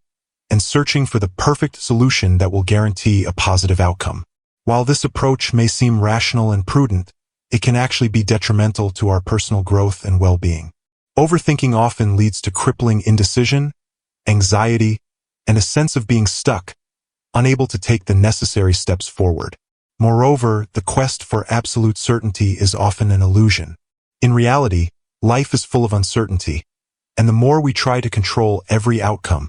and searching for the perfect solution that will guarantee a positive outcome. While this approach may seem rational and prudent, it can actually be detrimental to our personal growth and well-being. Overthinking often leads to crippling indecision, anxiety, and a sense of being stuck, unable to take the necessary steps forward. Moreover, the quest for absolute certainty is often an illusion. In reality, life is full of uncertainty, and the more we try to control every outcome,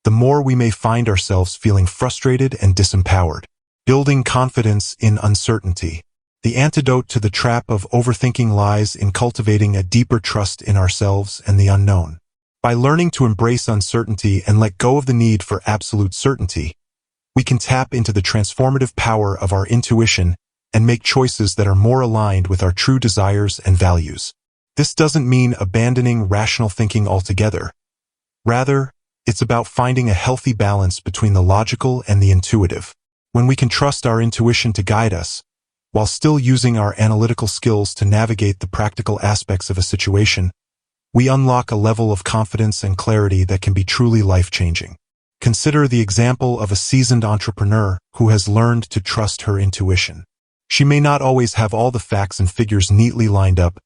the more we may find ourselves feeling frustrated and disempowered. Building confidence in uncertainty. The antidote to the trap of overthinking lies in cultivating a deeper trust in ourselves and the unknown. By learning to embrace uncertainty and let go of the need for absolute certainty, we can tap into the transformative power of our intuition and make choices that are more aligned with our true desires and values. This doesn't mean abandoning rational thinking altogether. Rather, it's about finding a healthy balance between the logical and the intuitive. When we can trust our intuition to guide us, while still using our analytical skills to navigate the practical aspects of a situation, we unlock a level of confidence and clarity that can be truly life-changing. Consider the example of a seasoned entrepreneur who has learned to trust her intuition. She may not always have all the facts and figures neatly lined up,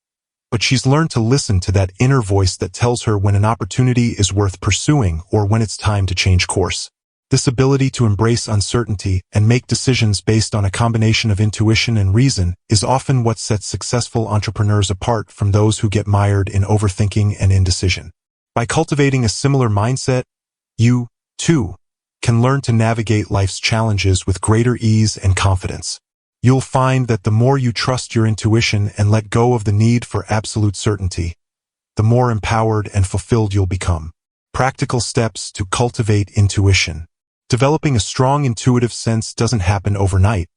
but she's learned to listen to that inner voice that tells her when an opportunity is worth pursuing or when it's time to change course. This ability to embrace uncertainty and make decisions based on a combination of intuition and reason is often what sets successful entrepreneurs apart from those who get mired in overthinking and indecision. By cultivating a similar mindset, you, too, can learn to navigate life's challenges with greater ease and confidence. You'll find that the more you trust your intuition and let go of the need for absolute certainty, the more empowered and fulfilled you'll become. Practical steps to cultivate intuition. Developing a strong intuitive sense doesn't happen overnight,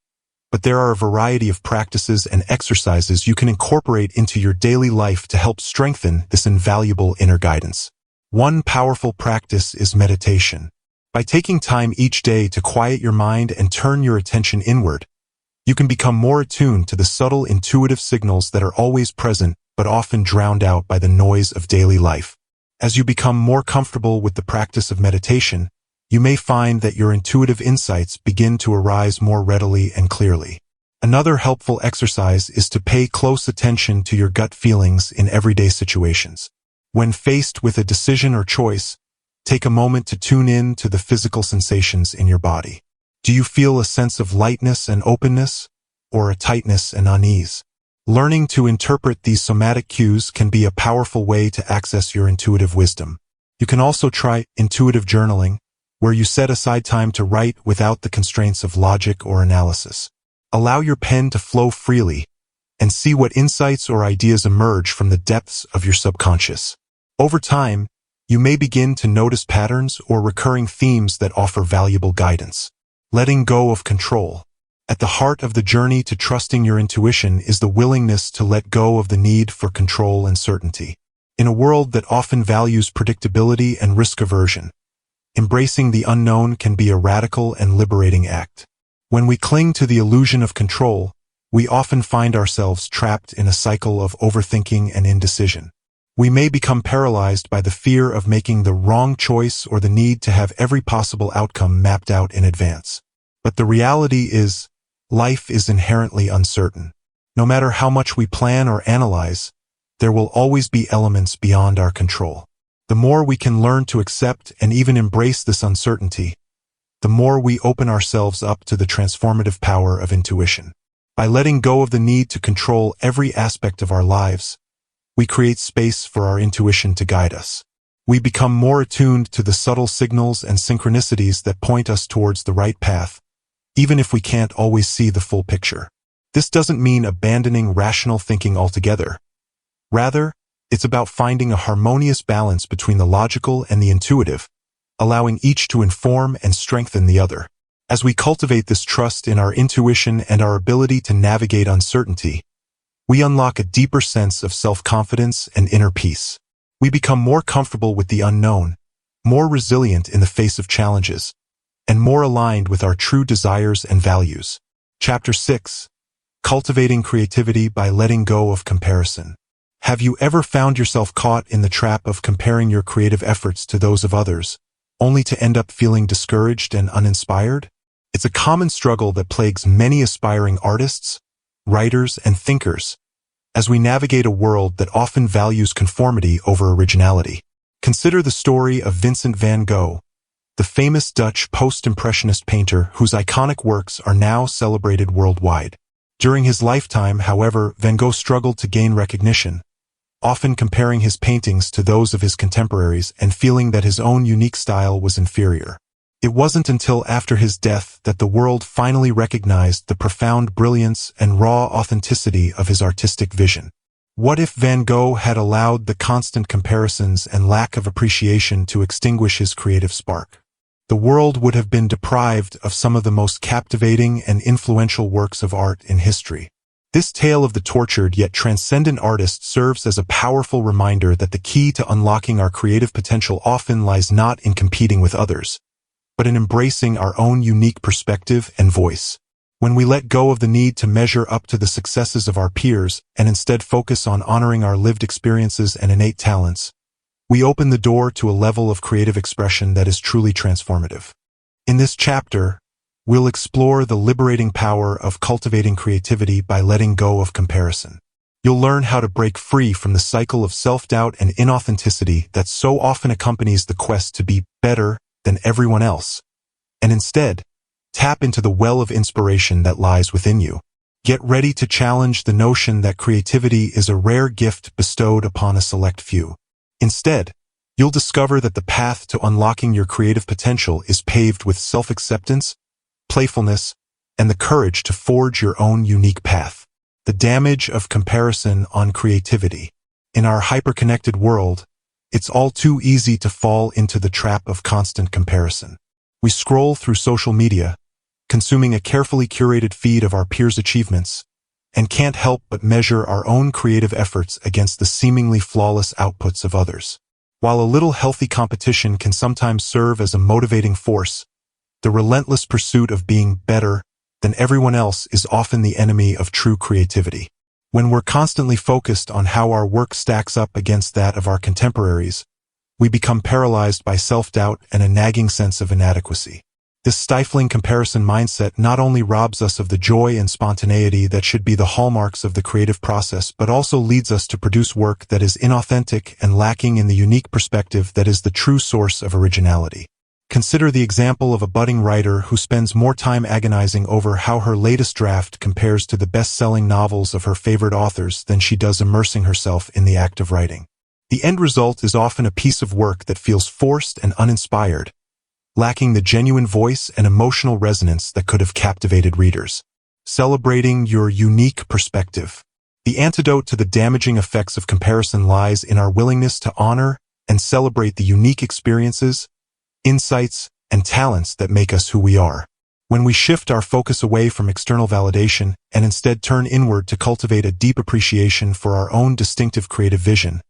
but there are a variety of practices and exercises you can incorporate into your daily life to help strengthen this invaluable inner guidance. One powerful practice is meditation. By taking time each day to quiet your mind and turn your attention inward, you can become more attuned to the subtle intuitive signals that are always present but often drowned out by the noise of daily life. As you become more comfortable with the practice of meditation, you may find that your intuitive insights begin to arise more readily and clearly. Another helpful exercise is to pay close attention to your gut feelings in everyday situations. When faced with a decision or choice, take a moment to tune in to the physical sensations in your body. Do you feel a sense of lightness and openness, or a tightness and unease? Learning to interpret these somatic cues can be a powerful way to access your intuitive wisdom. You can also try intuitive journaling, where you set aside time to write without the constraints of logic or analysis. Allow your pen to flow freely and see what insights or ideas emerge from the depths of your subconscious. Over time, you may begin to notice patterns or recurring themes that offer valuable guidance. Letting go of control. At the heart of the journey to trusting your intuition is the willingness to let go of the need for control and certainty. In a world that often values predictability and risk aversion, embracing the unknown can be a radical and liberating act. When we cling to the illusion of control, we often find ourselves trapped in a cycle of overthinking and indecision. We may become paralyzed by the fear of making the wrong choice or the need to have every possible outcome mapped out in advance. But the reality is, life is inherently uncertain. No matter how much we plan or analyze, there will always be elements beyond our control. The more we can learn to accept and even embrace this uncertainty, the more we open ourselves up to the transformative power of intuition. By letting go of the need to control every aspect of our lives, we create space for our intuition to guide us. We become more attuned to the subtle signals and synchronicities that point us towards the right path, even if we can't always see the full picture. This doesn't mean abandoning rational thinking altogether. Rather, it's about finding a harmonious balance between the logical and the intuitive, allowing each to inform and strengthen the other. As we cultivate this trust in our intuition and our ability to navigate uncertainty, we unlock a deeper sense of self-confidence and inner peace. We become more comfortable with the unknown, more resilient in the face of challenges, and more aligned with our true desires and values. Chapter 6. Cultivating creativity by letting go of comparison. Have you ever found yourself caught in the trap of comparing your creative efforts to those of others, only to end up feeling discouraged and uninspired? It's a common struggle that plagues many aspiring artists, writers, and thinkers, as we navigate a world that often values conformity over originality. Consider the story of Vincent van Gogh, the famous Dutch post-impressionist painter whose iconic works are now celebrated worldwide. During his lifetime, however, Van Gogh struggled to gain recognition, often comparing his paintings to those of his contemporaries and feeling that his own unique style was inferior. It wasn't until after his death that the world finally recognized the profound brilliance and raw authenticity of his artistic vision. What if Van Gogh had allowed the constant comparisons and lack of appreciation to extinguish his creative spark? The world would have been deprived of some of the most captivating and influential works of art in history. This tale of the tortured yet transcendent artist serves as a powerful reminder that the key to unlocking our creative potential often lies not in competing with others, but in embracing our own unique perspective and voice. When we let go of the need to measure up to the successes of our peers and instead focus on honoring our lived experiences and innate talents, we open the door to a level of creative expression that is truly transformative. In this chapter, we'll explore the liberating power of cultivating creativity by letting go of comparison. You'll learn how to break free from the cycle of self-doubt and inauthenticity that so often accompanies the quest to be better than everyone else, and instead, tap into the well of inspiration that lies within you. Get ready to challenge the notion that creativity is a rare gift bestowed upon a select few. Instead, you'll discover that the path to unlocking your creative potential is paved with self-acceptance, playfulness, and the courage to forge your own unique path. The damage of comparison on creativity. In our hyper-connected world, it's all too easy to fall into the trap of constant comparison. We scroll through social media, consuming a carefully curated feed of our peers' achievements, and can't help but measure our own creative efforts against the seemingly flawless outputs of others. While a little healthy competition can sometimes serve as a motivating force, the relentless pursuit of being better than everyone else is often the enemy of true creativity. When we're constantly focused on how our work stacks up against that of our contemporaries, we become paralyzed by self-doubt and a nagging sense of inadequacy. This stifling comparison mindset not only robs us of the joy and spontaneity that should be the hallmarks of the creative process, but also leads us to produce work that is inauthentic and lacking in the unique perspective that is the true source of originality. Consider the example of a budding writer who spends more time agonizing over how her latest draft compares to the best-selling novels of her favorite authors than she does immersing herself in the act of writing. The end result is often a piece of work that feels forced and uninspired, lacking the genuine voice and emotional resonance that could have captivated readers. Celebrating your unique perspective. The antidote to the damaging effects of comparison lies in our willingness to honor and celebrate the unique experiences, insights, and talents that make us who we are. When we shift our focus away from external validation and instead turn inward to cultivate a deep appreciation for our own distinctive creative vision,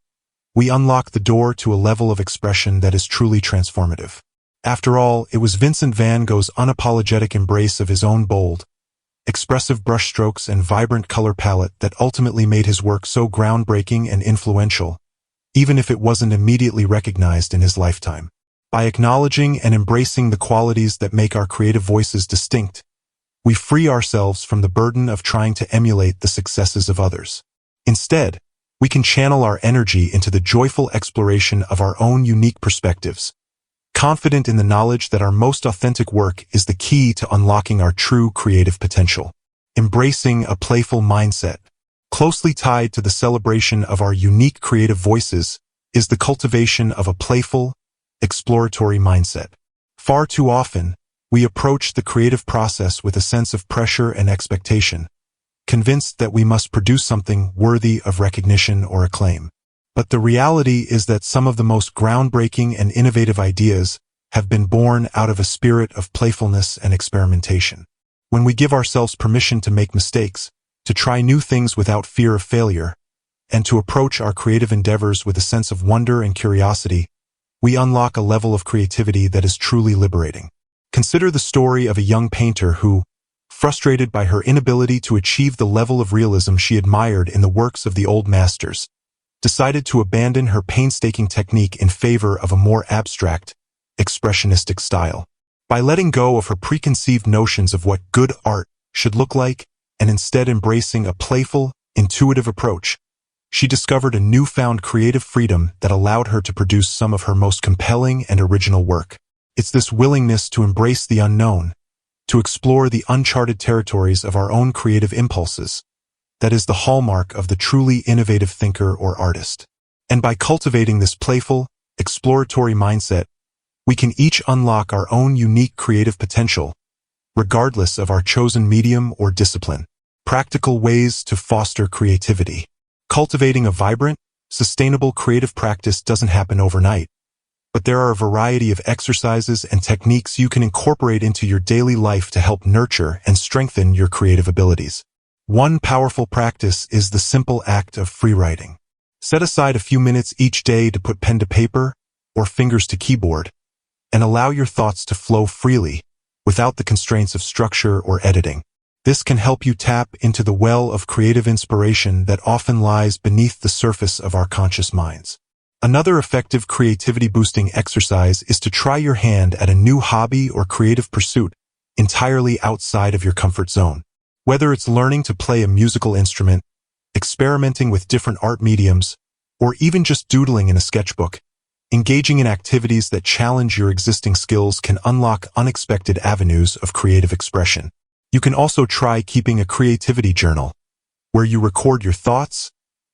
we unlock the door to a level of expression that is truly transformative. After all, it was Vincent van Gogh's unapologetic embrace of his own bold, expressive brushstrokes and vibrant color palette that ultimately made his work so groundbreaking and influential, even if it wasn't immediately recognized in his lifetime. By acknowledging and embracing the qualities that make our creative voices distinct, we free ourselves from the burden of trying to emulate the successes of others. Instead, we can channel our energy into the joyful exploration of our own unique perspectives, confident in the knowledge that our most authentic work is the key to unlocking our true creative potential. Embracing a playful mindset. Closely tied to the celebration of our unique creative voices is the cultivation of a playful, exploratory mindset. Far too often, we approach the creative process with a sense of pressure and expectation, convinced that we must produce something worthy of recognition or acclaim. But the reality is that some of the most groundbreaking and innovative ideas have been born out of a spirit of playfulness and experimentation. When we give ourselves permission to make mistakes, to try new things without fear of failure, and to approach our creative endeavors with a sense of wonder and curiosity, we unlock a level of creativity that is truly liberating. Consider the story of a young painter who, frustrated by her inability to achieve the level of realism she admired in the works of the old masters, decided to abandon her painstaking technique in favor of a more abstract, expressionistic style. By letting go of her preconceived notions of what good art should look like and instead embracing a playful, intuitive approach, she discovered a newfound creative freedom that allowed her to produce some of her most compelling and original work. It's this willingness to embrace the unknown, to explore the uncharted territories of our own creative impulses, that is the hallmark of the truly innovative thinker or artist. And by cultivating this playful, exploratory mindset, we can each unlock our own unique creative potential, regardless of our chosen medium or discipline. Practical ways to foster creativity. Cultivating a vibrant, sustainable creative practice doesn't happen overnight, but there are a variety of exercises and techniques you can incorporate into your daily life to help nurture and strengthen your creative abilities. One powerful practice is the simple act of free writing. Set aside a few minutes each day to put pen to paper or fingers to keyboard, and allow your thoughts to flow freely without the constraints of structure or editing. This can help you tap into the well of creative inspiration that often lies beneath the surface of our conscious minds. Another effective creativity-boosting exercise is to try your hand at a new hobby or creative pursuit entirely outside of your comfort zone. Whether it's learning to play a musical instrument, experimenting with different art mediums, or even just doodling in a sketchbook, engaging in activities that challenge your existing skills can unlock unexpected avenues of creative expression. You can also try keeping a creativity journal, where you record your thoughts,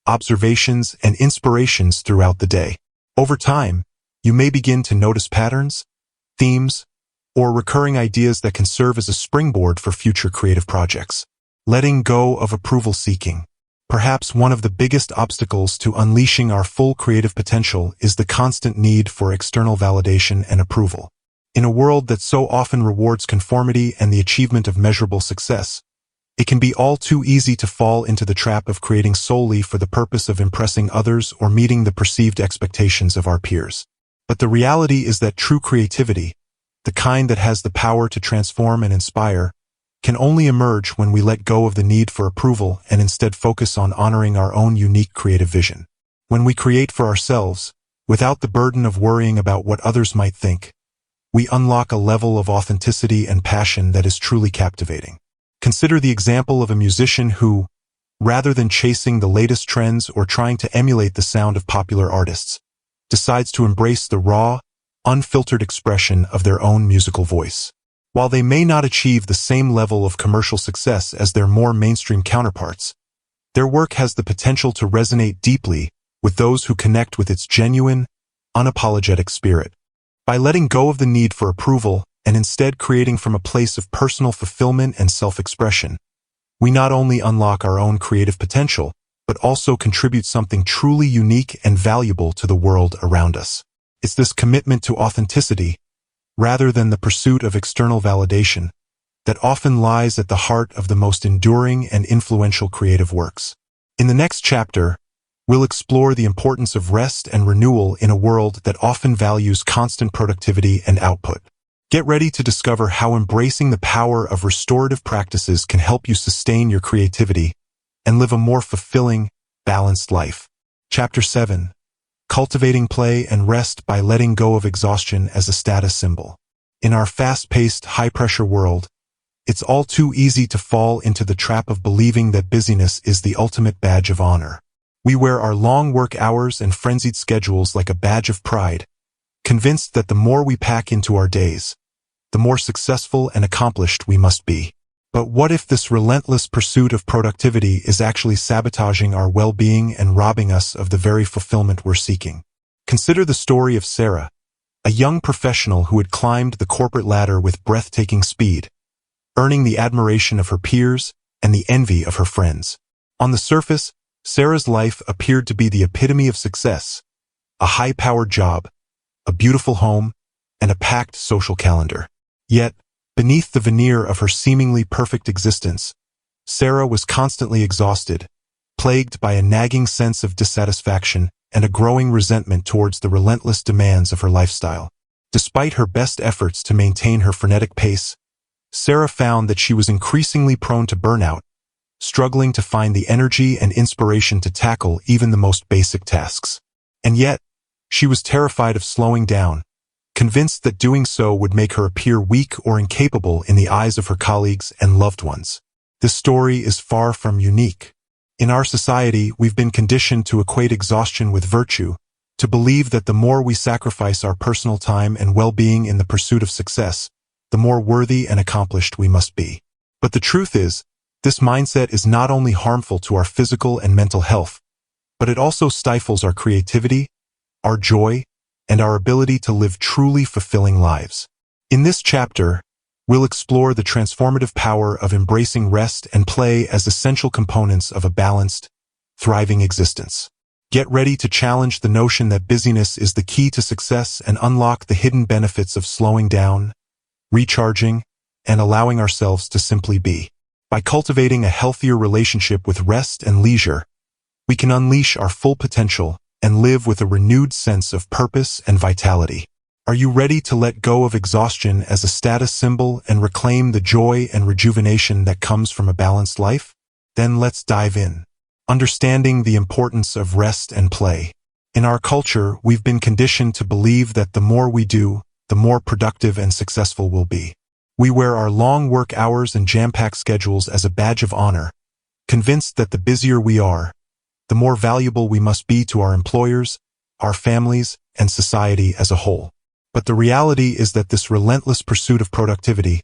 observations, and inspirations throughout the day. Over time, you may begin to notice patterns, themes, or recurring ideas that can serve as a springboard for future creative projects. Letting go of approval seeking. Perhaps one of the biggest obstacles to unleashing our full creative potential is the constant need for external validation and approval. In a world that so often rewards conformity and the achievement of measurable success, it can be all too easy to fall into the trap of creating solely for the purpose of impressing others or meeting the perceived expectations of our peers. But the reality is that true creativity, the kind that has the power to transform and inspire, can only emerge when we let go of the need for approval and instead focus on honoring our own unique creative vision. When we create for ourselves, without the burden of worrying about what others might think, we unlock a level of authenticity and passion that is truly captivating. Consider the example of a musician who, rather than chasing the latest trends or trying to emulate the sound of popular artists, decides to embrace the raw, unfiltered expression of their own musical voice. While they may not achieve the same level of commercial success as their more mainstream counterparts, their work has the potential to resonate deeply with those who connect with its genuine, unapologetic spirit. By letting go of the need for approval and instead creating from a place of personal fulfillment and self-expression, we not only unlock our own creative potential, but also contribute something truly unique and valuable to the world around us. It's this commitment to authenticity, rather than the pursuit of external validation, that often lies at the heart of the most enduring and influential creative works. In the next chapter, we'll explore the importance of rest and renewal in a world that often values constant productivity and output. Get ready to discover how embracing the power of restorative practices can help you sustain your creativity and live a more fulfilling, balanced life. Chapter 7. Cultivating play and rest by letting go of exhaustion as a status symbol. In our fast-paced, high-pressure world, it's all too easy to fall into the trap of believing that busyness is the ultimate badge of honor. We wear our long work hours and frenzied schedules like a badge of pride, convinced that the more we pack into our days, the more successful and accomplished we must be. But what if this relentless pursuit of productivity is actually sabotaging our well-being and robbing us of the very fulfillment we're seeking? Consider the story of Sarah, a young professional who had climbed the corporate ladder with breathtaking speed, earning the admiration of her peers and the envy of her friends. On the surface, Sarah's life appeared to be the epitome of success: a high-powered job, a beautiful home, and a packed social calendar. Yet, beneath the veneer of her seemingly perfect existence, Sarah was constantly exhausted, plagued by a nagging sense of dissatisfaction and a growing resentment towards the relentless demands of her lifestyle. Despite her best efforts to maintain her frenetic pace, Sarah found that she was increasingly prone to burnout, struggling to find the energy and inspiration to tackle even the most basic tasks. And yet, she was terrified of slowing down, convinced that doing so would make her appear weak or incapable in the eyes of her colleagues and loved ones. This story is far from unique. In our society, we've been conditioned to equate exhaustion with virtue, to believe that the more we sacrifice our personal time and well-being in the pursuit of success, the more worthy and accomplished we must be. But the truth is, this mindset is not only harmful to our physical and mental health, but it also stifles our creativity, our joy, and our ability to live truly fulfilling lives. In this chapter, we'll explore the transformative power of embracing rest and play as essential components of a balanced, thriving existence. Get ready to challenge the notion that busyness is the key to success and unlock the hidden benefits of slowing down, recharging, and allowing ourselves to simply be. By cultivating a healthier relationship with rest and leisure, we can unleash our full potential and live with a renewed sense of purpose and vitality. Are you ready to let go of exhaustion as a status symbol and reclaim the joy and rejuvenation that comes from a balanced life? Then let's dive in. Understanding the importance of rest and play. In our culture, we've been conditioned to believe that the more we do, the more productive and successful we'll be. We wear our long work hours and jam-packed schedules as a badge of honor, convinced that the busier we are, the more valuable we must be to our employers, our families, and society as a whole. But the reality is that this relentless pursuit of productivity,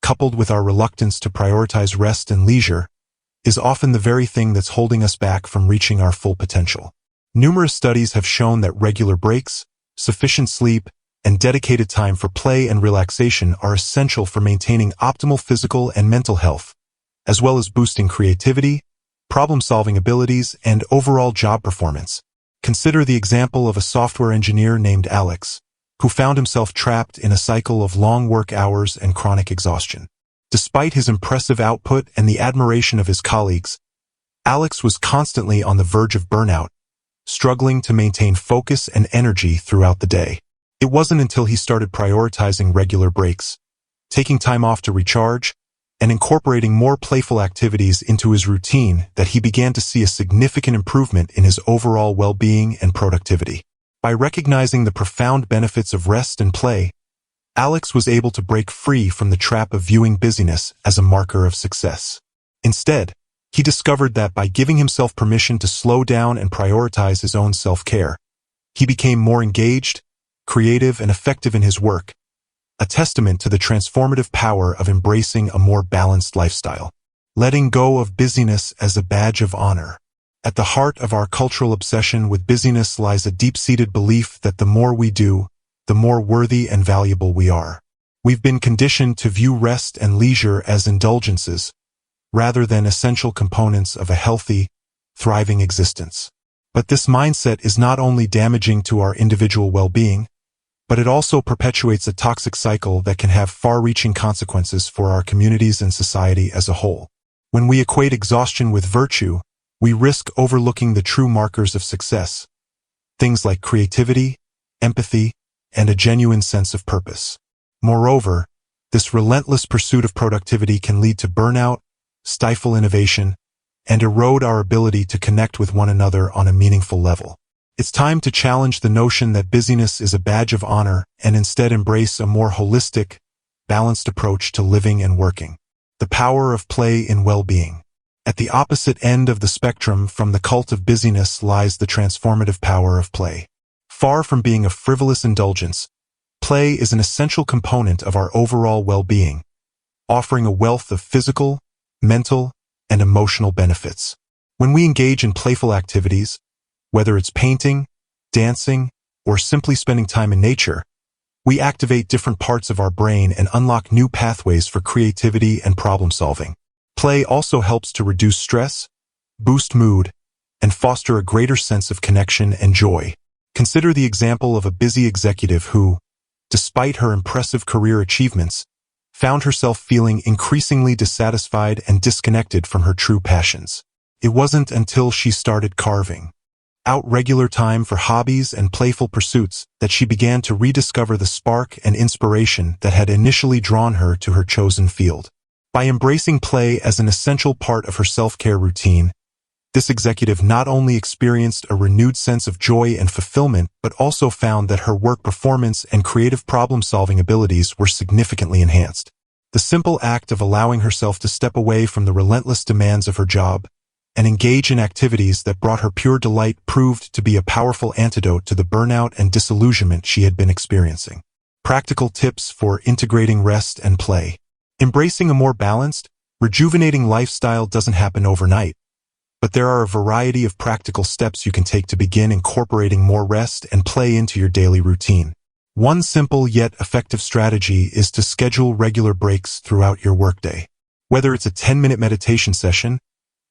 coupled with our reluctance to prioritize rest and leisure, is often the very thing that's holding us back from reaching our full potential. Numerous studies have shown that regular breaks, sufficient sleep, and dedicated time for play and relaxation are essential for maintaining optimal physical and mental health, as well as boosting creativity, problem-solving abilities, and overall job performance. Consider the example of a software engineer named Alex, who found himself trapped in a cycle of long work hours and chronic exhaustion. Despite his impressive output and the admiration of his colleagues, Alex was constantly on the verge of burnout, struggling to maintain focus and energy throughout the day. It wasn't until he started prioritizing regular breaks, taking time off to recharge, and incorporating more playful activities into his routine that he began to see a significant improvement in his overall well-being and productivity. By recognizing the profound benefits of rest and play, Alex was able to break free from the trap of viewing busyness as a marker of success. Instead, he discovered that by giving himself permission to slow down and prioritize his own self-care, he became more engaged, creative, and effective in his work, a testament to the transformative power of embracing a more balanced lifestyle. Letting go of busyness as a badge of honor. At the heart of our cultural obsession with busyness lies a deep-seated belief that the more we do, the more worthy and valuable we are. We've been conditioned to view rest and leisure as indulgences, rather than essential components of a healthy, thriving existence. But this mindset is not only damaging to our individual well-being, but it also perpetuates a toxic cycle that can have far-reaching consequences for our communities and society as a whole. When we equate exhaustion with virtue, we risk overlooking the true markers of success, things like creativity, empathy, and a genuine sense of purpose. Moreover, this relentless pursuit of productivity can lead to burnout, stifle innovation, and erode our ability to connect with one another on a meaningful level. It's time to challenge the notion that busyness is a badge of honor and instead embrace a more holistic, balanced approach to living and working. The power of play in well-being. At the opposite end of the spectrum from the cult of busyness lies the transformative power of play. Far from being a frivolous indulgence, play is an essential component of our overall well-being, offering a wealth of physical, mental, and emotional benefits. When we engage in playful activities, whether it's painting, dancing, or simply spending time in nature, we activate different parts of our brain and unlock new pathways for creativity and problem-solving. Play also helps to reduce stress, boost mood, and foster a greater sense of connection and joy. Consider the example of a busy executive who, despite her impressive career achievements, found herself feeling increasingly dissatisfied and disconnected from her true passions. It wasn't until she started carving out regular time for hobbies and playful pursuits that she began to rediscover the spark and inspiration that had initially drawn her to her chosen field. By embracing play as an essential part of her self-care routine, this executive not only experienced a renewed sense of joy and fulfillment, but also found that her work performance and creative problem-solving abilities were significantly enhanced. The simple act of allowing herself to step away from the relentless demands of her job and engage in activities that brought her pure delight proved to be a powerful antidote to the burnout and disillusionment she had been experiencing. Practical tips for integrating rest and play. Embracing a more balanced, rejuvenating lifestyle doesn't happen overnight, but there are a variety of practical steps you can take to begin incorporating more rest and play into your daily routine. One simple yet effective strategy is to schedule regular breaks throughout your workday. Whether it's a 10-minute meditation session,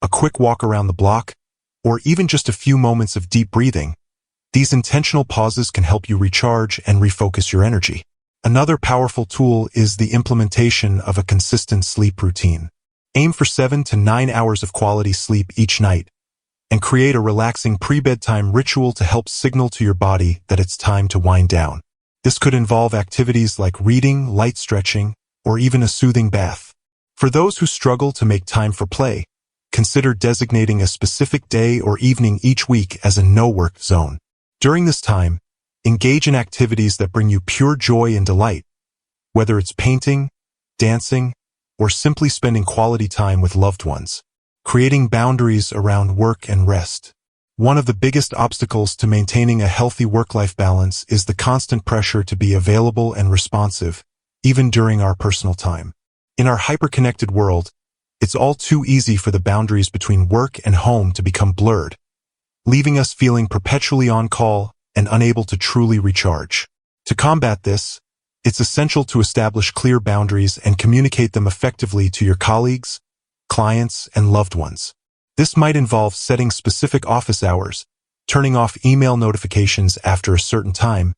a quick walk around the block, or even just a few moments of deep breathing, these intentional pauses can help you recharge and refocus your energy. Another powerful tool is the implementation of a consistent sleep routine. Aim for 7 to 9 hours of quality sleep each night, and create a relaxing pre-bedtime ritual to help signal to your body that it's time to wind down. This could involve activities like reading, light stretching, or even a soothing bath. For those who struggle to make time for play, consider designating a specific day or evening each week as a no-work zone. During this time, engage in activities that bring you pure joy and delight, whether it's painting, dancing, or simply spending quality time with loved ones. Creating boundaries around work and rest. One of the biggest obstacles to maintaining a healthy work-life balance is the constant pressure to be available and responsive, even during our personal time. In our hyper-connected world, it's all too easy for the boundaries between work and home to become blurred, leaving us feeling perpetually on call and unable to truly recharge. To combat this, it's essential to establish clear boundaries and communicate them effectively to your colleagues, clients, and loved ones. This might involve setting specific office hours, turning off email notifications after a certain time,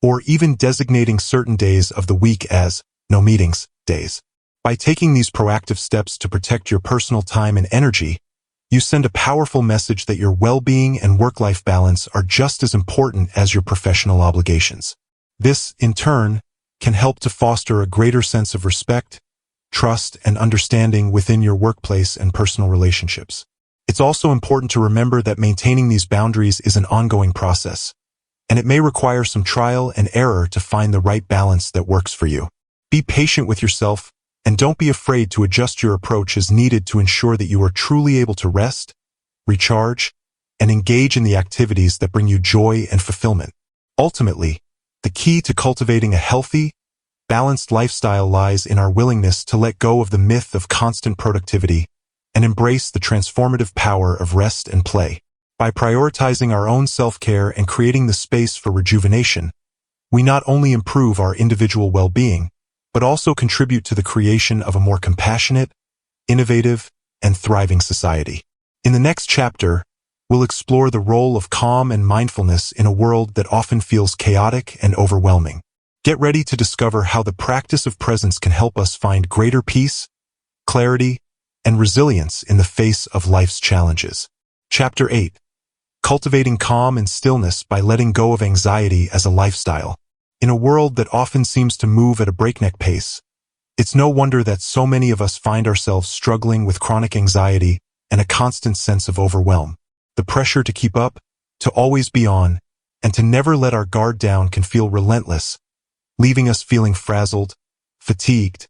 or even designating certain days of the week as no meetings days. By taking these proactive steps to protect your personal time and energy, you send a powerful message that your well-being and work-life balance are just as important as your professional obligations. This, in turn, can help to foster a greater sense of respect, trust, and understanding within your workplace and personal relationships. It's also important to remember that maintaining these boundaries is an ongoing process, and it may require some trial and error to find the right balance that works for you. Be patient with yourself, and don't be afraid to adjust your approach as needed to ensure that you are truly able to rest, recharge, and engage in the activities that bring you joy and fulfillment. Ultimately, the key to cultivating a healthy, balanced lifestyle lies in our willingness to let go of the myth of constant productivity and embrace the transformative power of rest and play. By prioritizing our own self-care and creating the space for rejuvenation, we not only improve our individual well-being, but also contribute to the creation of a more compassionate, innovative, and thriving society. In the next chapter, we'll explore the role of calm and mindfulness in a world that often feels chaotic and overwhelming. Get ready to discover how the practice of presence can help us find greater peace, clarity, and resilience in the face of life's challenges. Chapter 8. Cultivating calm and stillness by letting go of anxiety as a lifestyle. In a world that often seems to move at a breakneck pace, it's no wonder that so many of us find ourselves struggling with chronic anxiety and a constant sense of overwhelm. The pressure to keep up, to always be on, and to never let our guard down can feel relentless, leaving us feeling frazzled, fatigued,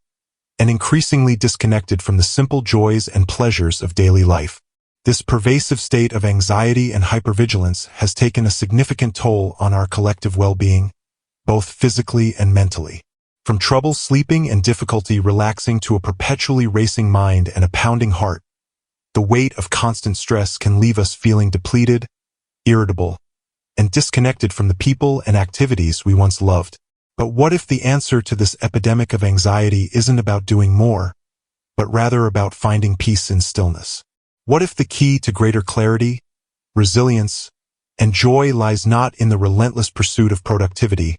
and increasingly disconnected from the simple joys and pleasures of daily life. This pervasive state of anxiety and hypervigilance has taken a significant toll on our collective well-being, both physically and mentally. From trouble sleeping and difficulty relaxing to a perpetually racing mind and a pounding heart, the weight of constant stress can leave us feeling depleted, irritable, and disconnected from the people and activities we once loved. But what if the answer to this epidemic of anxiety isn't about doing more, but rather about finding peace in stillness? What if the key to greater clarity, resilience, and joy lies not in the relentless pursuit of productivity,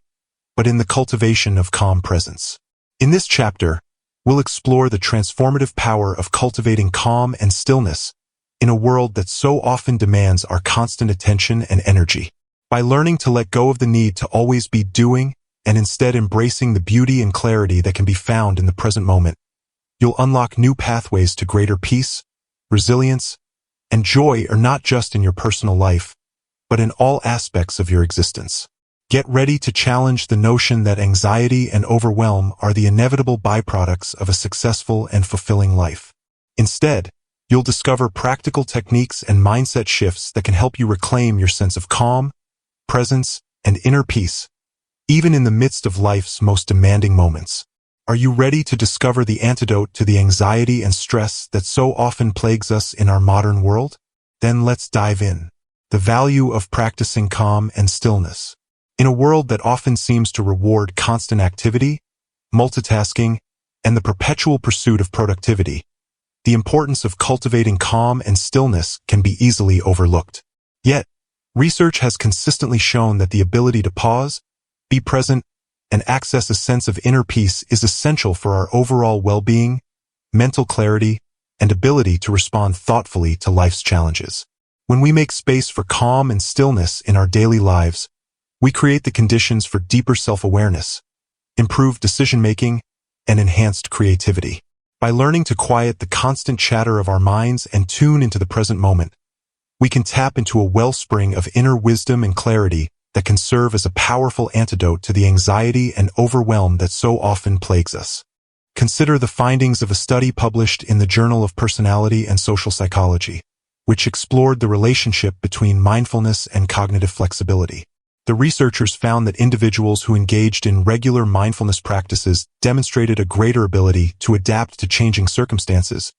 but in the cultivation of calm presence? In this chapter, we'll explore the transformative power of cultivating calm and stillness in a world that so often demands our constant attention and energy. By learning to let go of the need to always be doing and instead embracing the beauty and clarity that can be found in the present moment, you'll unlock new pathways to greater peace, resilience, and joy, are not just in your personal life, but in all aspects of your existence. Get ready to challenge the notion that anxiety and overwhelm are the inevitable byproducts of a successful and fulfilling life. Instead, you'll discover practical techniques and mindset shifts that can help you reclaim your sense of calm, presence, and inner peace, even in the midst of life's most demanding moments. Are you ready to discover the antidote to the anxiety and stress that so often plagues us in our modern world? Then let's dive in. The value of practicing calm and stillness. In a world that often seems to reward constant activity, multitasking, and the perpetual pursuit of productivity, the importance of cultivating calm and stillness can be easily overlooked. Yet, research has consistently shown that the ability to pause, be present, and access a sense of inner peace is essential for our overall well-being, mental clarity, and ability to respond thoughtfully to life's challenges. When we make space for calm and stillness in our daily lives, we create the conditions for deeper self-awareness, improved decision-making, and enhanced creativity. By learning to quiet the constant chatter of our minds and tune into the present moment, we can tap into a wellspring of inner wisdom and clarity that can serve as a powerful antidote to the anxiety and overwhelm that so often plagues us. Consider the findings of a study published in the Journal of Personality and Social Psychology, which explored the relationship between mindfulness and cognitive flexibility. The researchers found that individuals who engaged in regular mindfulness practices demonstrated a greater ability to adapt to changing circumstances,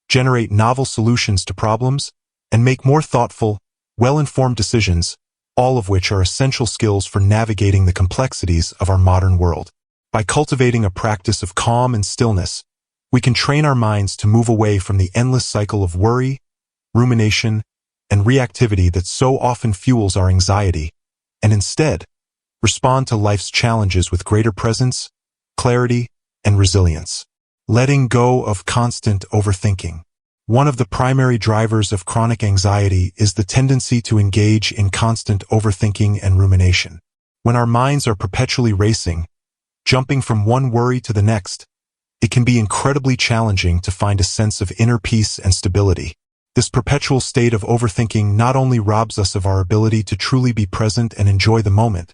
generate novel solutions to problems, and make more thoughtful, well-informed decisions all of which are essential skills for navigating the complexities of our modern world. By cultivating a practice of calm and stillness, we can train our minds to move away from the endless cycle of worry, rumination, and reactivity that so often fuels our anxiety, and instead, respond to life's challenges with greater presence, clarity, and resilience. Letting go of constant overthinking. One of the primary drivers of chronic anxiety is the tendency to engage in constant overthinking and rumination. When our minds are perpetually racing, jumping from one worry to the next, it can be incredibly challenging to find a sense of inner peace and stability. This perpetual state of overthinking not only robs us of our ability to truly be present and enjoy the moment,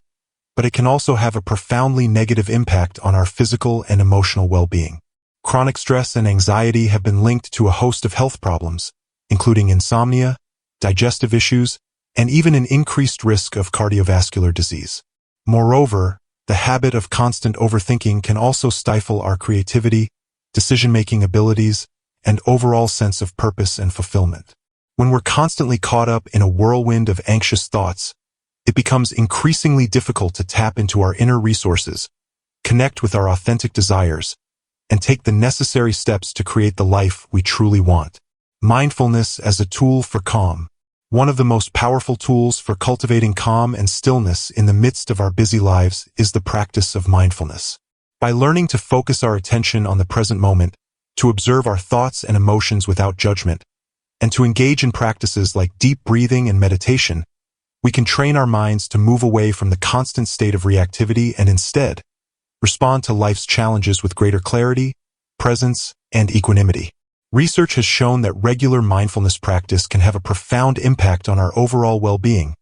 but it can also have a profoundly negative impact on our physical and emotional well-being. Chronic stress and anxiety have been linked to a host of health problems, including insomnia, digestive issues, and even an increased risk of cardiovascular disease. Moreover, the habit of constant overthinking can also stifle our creativity, decision-making abilities, and overall sense of purpose and fulfillment. When we're constantly caught up in a whirlwind of anxious thoughts, it becomes increasingly difficult to tap into our inner resources, connect with our authentic desires, and take the necessary steps to create the life we truly want. Mindfulness as a tool for calm. One of the most powerful tools for cultivating calm and stillness in the midst of our busy lives is the practice of mindfulness. By learning to focus our attention on the present moment, to observe our thoughts and emotions without judgment, and to engage in practices like deep breathing and meditation, we can train our minds to move away from the constant state of reactivity and instead respond to life's challenges with greater clarity, presence, and equanimity. Research has shown that regular mindfulness practice can have a profound impact on our overall well-being,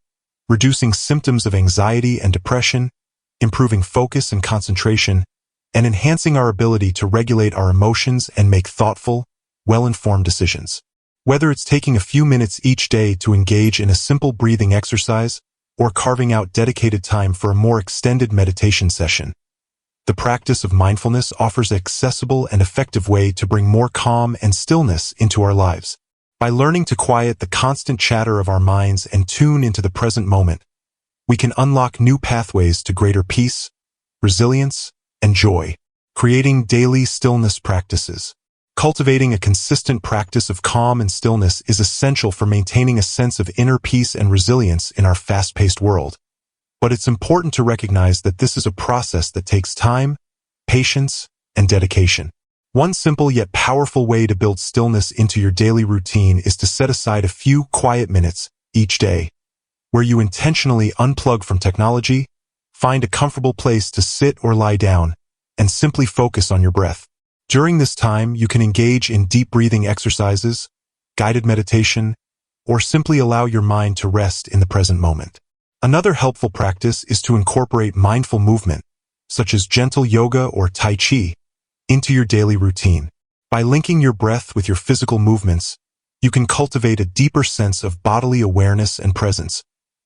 reducing symptoms of anxiety and depression, improving focus and concentration, and enhancing our ability to regulate our emotions and make thoughtful, well-informed decisions. Whether it's taking a few minutes each day to engage in a simple breathing exercise or carving out dedicated time for a more extended meditation session, the practice of mindfulness offers an accessible and effective way to bring more calm and stillness into our lives. By learning to quiet the constant chatter of our minds and tune into the present moment, we can unlock new pathways to greater peace, resilience, and joy. Creating daily stillness practices. Cultivating a consistent practice of calm and stillness is essential for maintaining a sense of inner peace and resilience in our fast-paced world. But it's important to recognize that this is a process that takes time, patience, and dedication. One simple yet powerful way to build stillness into your daily routine is to set aside a few quiet minutes each day, where you intentionally unplug from technology, find a comfortable place to sit or lie down, and simply focus on your breath. During this time, you can engage in deep breathing exercises, guided meditation, or simply allow your mind to rest in the present moment. Another helpful practice is to incorporate mindful movement, such as gentle yoga or Tai Chi, into your daily routine. By linking your breath with your physical movements, you can cultivate a deeper sense of bodily awareness and presence,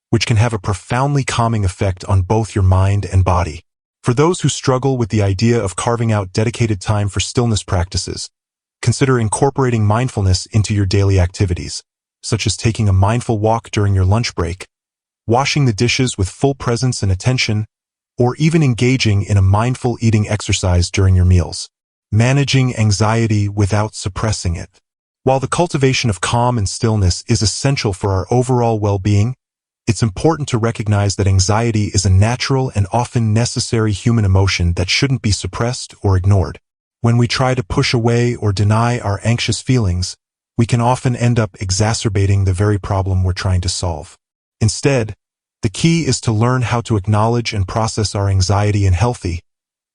which can have a profoundly calming effect on both your mind and body. For those who struggle with the idea of carving out dedicated time for stillness practices, consider incorporating mindfulness into your daily activities, such as taking a mindful walk during your lunch break, washing the dishes with full presence and attention, or even engaging in a mindful eating exercise during your meals. Managing anxiety without suppressing it. While the cultivation of calm and stillness is essential for our overall well-being, it's important to recognize that anxiety is a natural and often necessary human emotion that shouldn't be suppressed or ignored. When we try to push away or deny our anxious feelings, we can often end up exacerbating the very problem we're trying to solve. Instead, the key is to learn how to acknowledge and process our anxiety in healthy,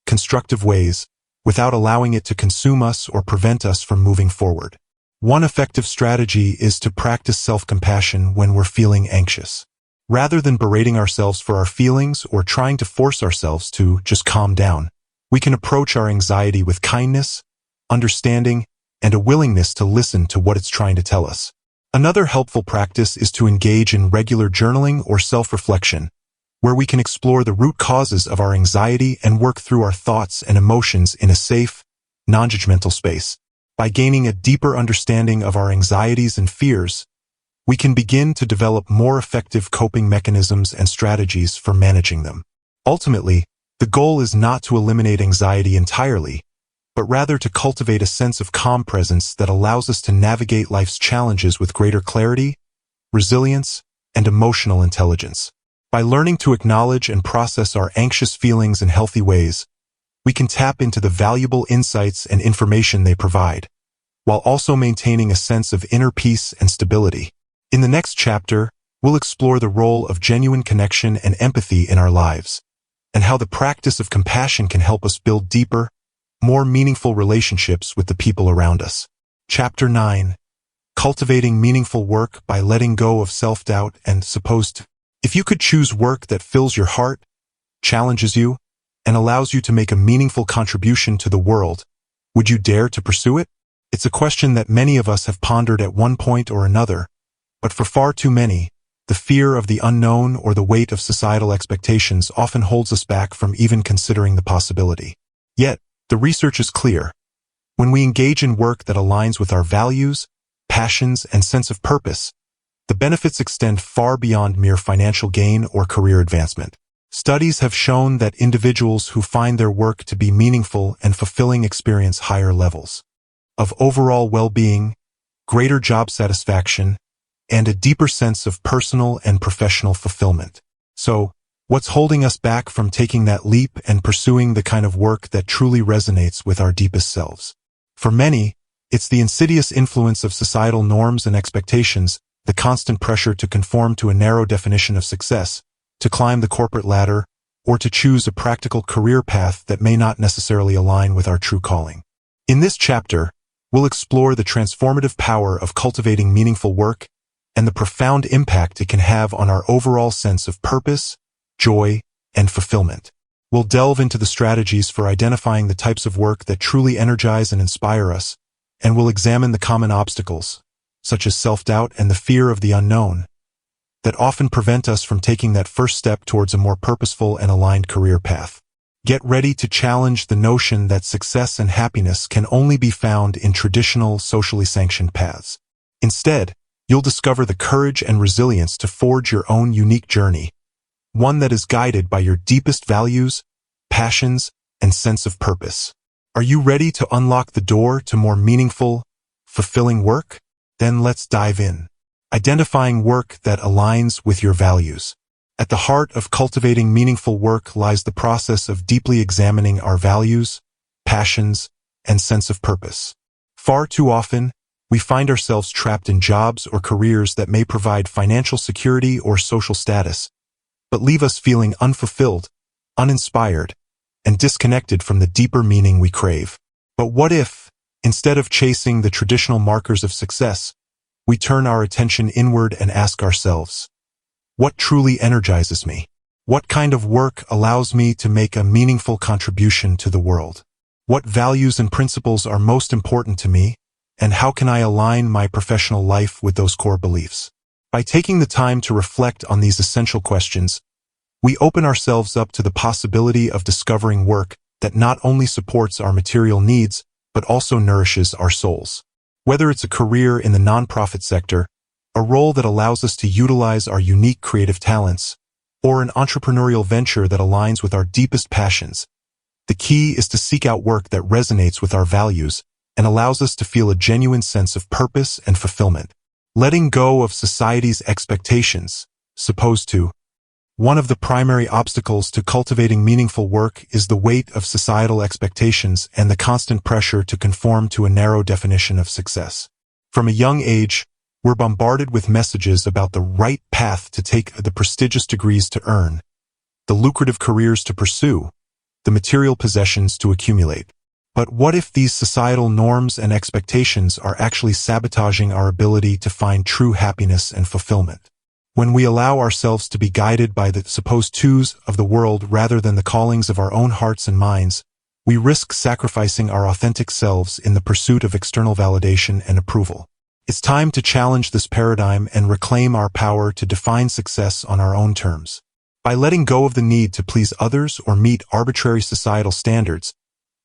constructive ways, without allowing it to consume us or prevent us from moving forward. One effective strategy is to practice self-compassion when we're feeling anxious. Rather than berating ourselves for our feelings or trying to force ourselves to just calm down, we can approach our anxiety with kindness, understanding, and a willingness to listen to what it's trying to tell us. Another helpful practice is to engage in regular journaling or self-reflection, where we can explore the root causes of our anxiety and work through our thoughts and emotions in a safe, non-judgmental space. By gaining a deeper understanding of our anxieties and fears, we can begin to develop more effective coping mechanisms and strategies for managing them. Ultimately, the goal is not to eliminate anxiety entirely, but rather to cultivate a sense of calm presence that allows us to navigate life's challenges with greater clarity, resilience, and emotional intelligence. By learning to acknowledge and process our anxious feelings in healthy ways, we can tap into the valuable insights and information they provide, while also maintaining a sense of inner peace and stability. In the next chapter, we'll explore the role of genuine connection and empathy in our lives, and how the practice of compassion can help us build deeper, more meaningful relationships with the people around us. Chapter 9. Cultivating meaningful work by letting go of self-doubt and supposed to. If you could choose work that fills your heart, challenges you, and allows you to make a meaningful contribution to the world, would you dare to pursue it? It's a question that many of us have pondered at one point or another, but for far too many, the fear of the unknown or the weight of societal expectations often holds us back from even considering the possibility. Yet, the research is clear. When we engage in work that aligns with our values, passions, and sense of purpose, the benefits extend far beyond mere financial gain or career advancement. Studies have shown that individuals who find their work to be meaningful and fulfilling experience higher levels of overall well-being, greater job satisfaction, and a deeper sense of personal and professional fulfillment. So, what's holding us back from taking that leap and pursuing the kind of work that truly resonates with our deepest selves? For many, it's the insidious influence of societal norms and expectations, the constant pressure to conform to a narrow definition of success, to climb the corporate ladder, or to choose a practical career path that may not necessarily align with our true calling. In this chapter, we'll explore the transformative power of cultivating meaningful work and the profound impact it can have on our overall sense of purpose, joy, and fulfillment. We'll delve into the strategies for identifying the types of work that truly energize and inspire us, and we'll examine the common obstacles, such as self-doubt and the fear of the unknown, that often prevent us from taking that first step towards a more purposeful and aligned career path. Get ready to challenge the notion that success and happiness can only be found in traditional, socially sanctioned paths. Instead, you'll discover the courage and resilience to forge your own unique journey, one that is guided by your deepest values, passions, and sense of purpose. Are you ready to unlock the door to more meaningful, fulfilling work? Then let's dive in. Identifying work that aligns with your values. At the heart of cultivating meaningful work lies the process of deeply examining our values, passions, and sense of purpose. Far too often, we find ourselves trapped in jobs or careers that may provide financial security or social status, but leave us feeling unfulfilled, uninspired, and disconnected from the deeper meaning we crave. But what if, instead of chasing the traditional markers of success, we turn our attention inward and ask ourselves, what truly energizes me? What kind of work allows me to make a meaningful contribution to the world? What values and principles are most important to me, and how can I align my professional life with those core beliefs? By taking the time to reflect on these essential questions, we open ourselves up to the possibility of discovering work that not only supports our material needs, but also nourishes our souls. Whether it's a career in the nonprofit sector, a role that allows us to utilize our unique creative talents, or an entrepreneurial venture that aligns with our deepest passions, the key is to seek out work that resonates with our values and allows us to feel a genuine sense of purpose and fulfillment. Letting go of society's expectations, supposed to. One of the primary obstacles to cultivating meaningful work is the weight of societal expectations and the constant pressure to conform to a narrow definition of success. From a young age, we're bombarded with messages about the right path to take, the prestigious degrees to earn, the lucrative careers to pursue, the material possessions to accumulate. But what if these societal norms and expectations are actually sabotaging our ability to find true happiness and fulfillment? When we allow ourselves to be guided by the supposed twos of the world rather than the callings of our own hearts and minds, we risk sacrificing our authentic selves in the pursuit of external validation and approval. It's time to challenge this paradigm and reclaim our power to define success on our own terms. By letting go of the need to please others or meet arbitrary societal standards,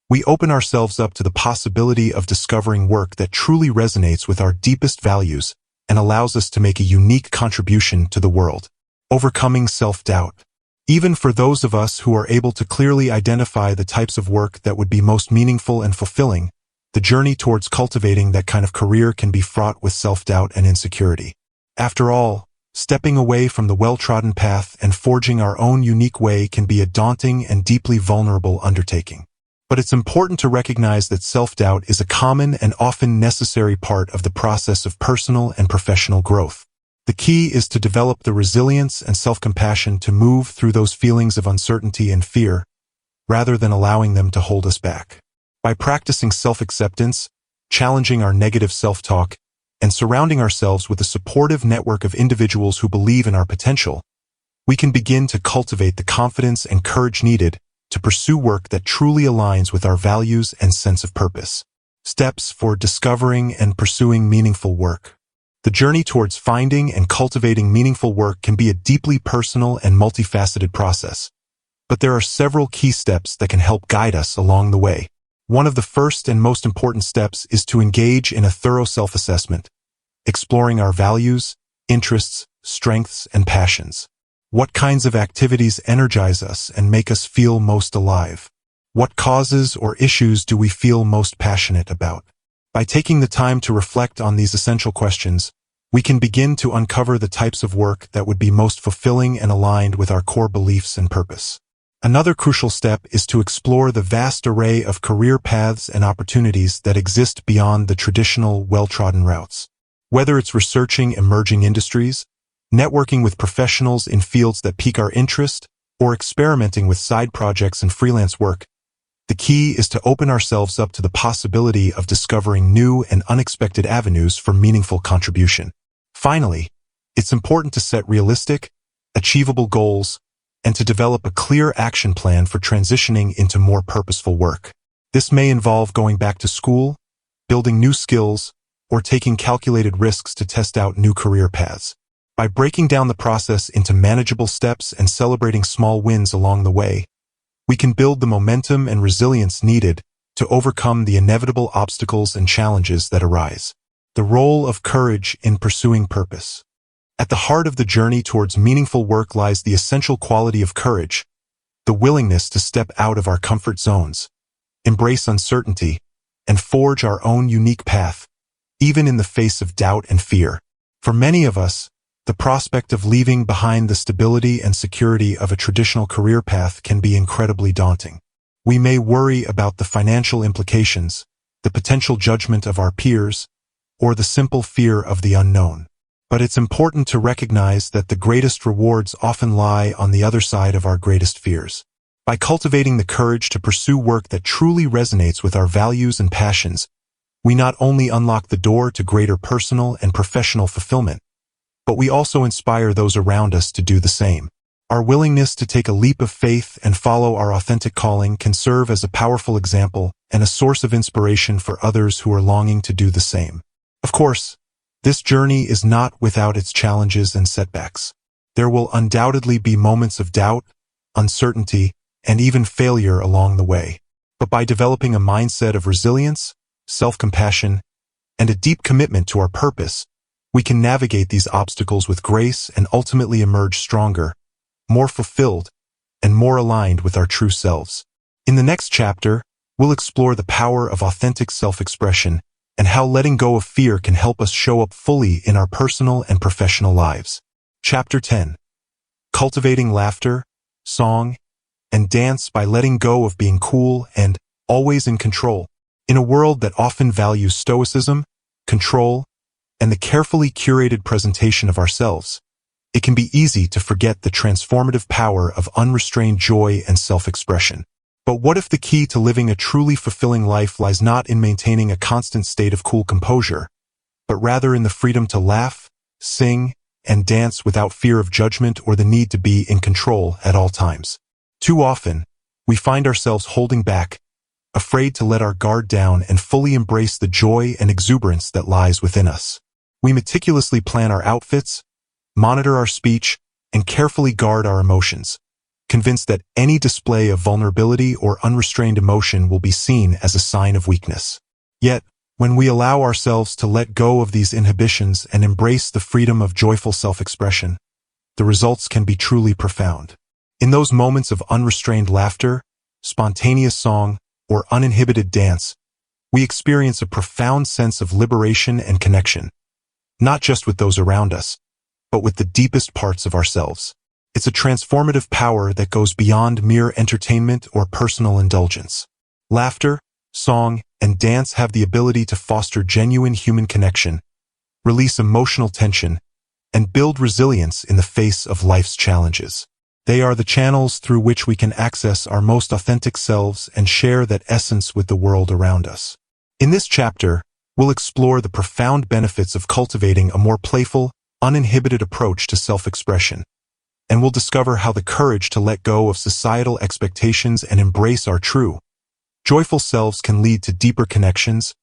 we open ourselves up to the possibility of discovering work that truly resonates with our deepest values and allows us to make a unique contribution to the world. Overcoming self-doubt. Even for those of us who are able to clearly identify the types of work that would be most meaningful and fulfilling, the journey towards cultivating that kind of career can be fraught with self-doubt and insecurity. After all, stepping away from the well-trodden path and forging our own unique way can be a daunting and deeply vulnerable undertaking. But it's important to recognize that self-doubt is a common and often necessary part of the process of personal and professional growth. The key is to develop the resilience and self-compassion to move through those feelings of uncertainty and fear, rather than allowing them to hold us back. By practicing self-acceptance, challenging our negative self-talk, and surrounding ourselves with a supportive network of individuals who believe in our potential, we can begin to cultivate the confidence and courage needed to pursue work that truly aligns with our values and sense of purpose. Steps for discovering and pursuing meaningful work. The journey towards finding and cultivating meaningful work can be a deeply personal and multifaceted process, but there are several key steps that can help guide us along the way. One of the first and most important steps is to engage in a thorough self-assessment, exploring our values, interests, strengths, and passions. What kinds of activities energize us and make us feel most alive? What causes or issues do we feel most passionate about? By taking the time to reflect on these essential questions, we can begin to uncover the types of work that would be most fulfilling and aligned with our core beliefs and purpose. Another crucial step is to explore the vast array of career paths and opportunities that exist beyond the traditional, well-trodden routes. Whether it's researching emerging industries, networking with professionals in fields that pique our interest, or experimenting with side projects and freelance work, the key is to open ourselves up to the possibility of discovering new and unexpected avenues for meaningful contribution. Finally, it's important to set realistic, achievable goals and to develop a clear action plan for transitioning into more purposeful work. This may involve going back to school, building new skills, or taking calculated risks to test out new career paths. By breaking down the process into manageable steps and celebrating small wins along the way, we can build the momentum and resilience needed to overcome the inevitable obstacles and challenges that arise. The role of courage in pursuing purpose. At the heart of the journey towards meaningful work lies the essential quality of courage, the willingness to step out of our comfort zones, embrace uncertainty, and forge our own unique path, even in the face of doubt and fear. For many of us, the prospect of leaving behind the stability and security of a traditional career path can be incredibly daunting. We may worry about the financial implications, the potential judgment of our peers, or the simple fear of the unknown. But it's important to recognize that the greatest rewards often lie on the other side of our greatest fears. By cultivating the courage to pursue work that truly resonates with our values and passions, we not only unlock the door to greater personal and professional fulfillment, but we also inspire those around us to do the same. Our willingness to take a leap of faith and follow our authentic calling can serve as a powerful example and a source of inspiration for others who are longing to do the same. Of course, this journey is not without its challenges and setbacks. There will undoubtedly be moments of doubt, uncertainty, and even failure along the way. But by developing a mindset of resilience, self-compassion, and a deep commitment to our purpose, we can navigate these obstacles with grace and ultimately emerge stronger, more fulfilled, and more aligned with our true selves. In the next chapter, we'll explore the power of authentic self-expression and how letting go of fear can help us show up fully in our personal and professional lives. Chapter 10. Cultivating laughter, song, and dance by letting go of being cool and always in control. In a world that often values stoicism, control, and the carefully curated presentation of ourselves, it can be easy to forget the transformative power of unrestrained joy and self-expression. But what if the key to living a truly fulfilling life lies not in maintaining a constant state of cool composure, but rather in the freedom to laugh, sing, and dance without fear of judgment or the need to be in control at all times? Too often, we find ourselves holding back, afraid to let our guard down and fully embrace the joy and exuberance that lies within us. We meticulously plan our outfits, monitor our speech, and carefully guard our emotions, convinced that any display of vulnerability or unrestrained emotion will be seen as a sign of weakness. Yet, When we allow ourselves to let go of these inhibitions and embrace the freedom of joyful self-expression, the results can be truly profound. In those moments of unrestrained laughter, spontaneous song, or uninhibited dance, we experience a profound sense of liberation and connection, not just with those around us, but with the deepest parts of ourselves. It's a transformative power that goes beyond mere entertainment or personal indulgence. Laughter, song, and dance have the ability to foster genuine human connection, release emotional tension, and build resilience in the face of life's challenges. They are the channels through which we can access our most authentic selves and share that essence with the world around us. In this chapter, we'll explore the profound benefits of cultivating a more playful, uninhibited approach to self-expression, and we'll discover how the courage to let go of societal expectations and embrace our true, joyful selves can lead to deeper connections,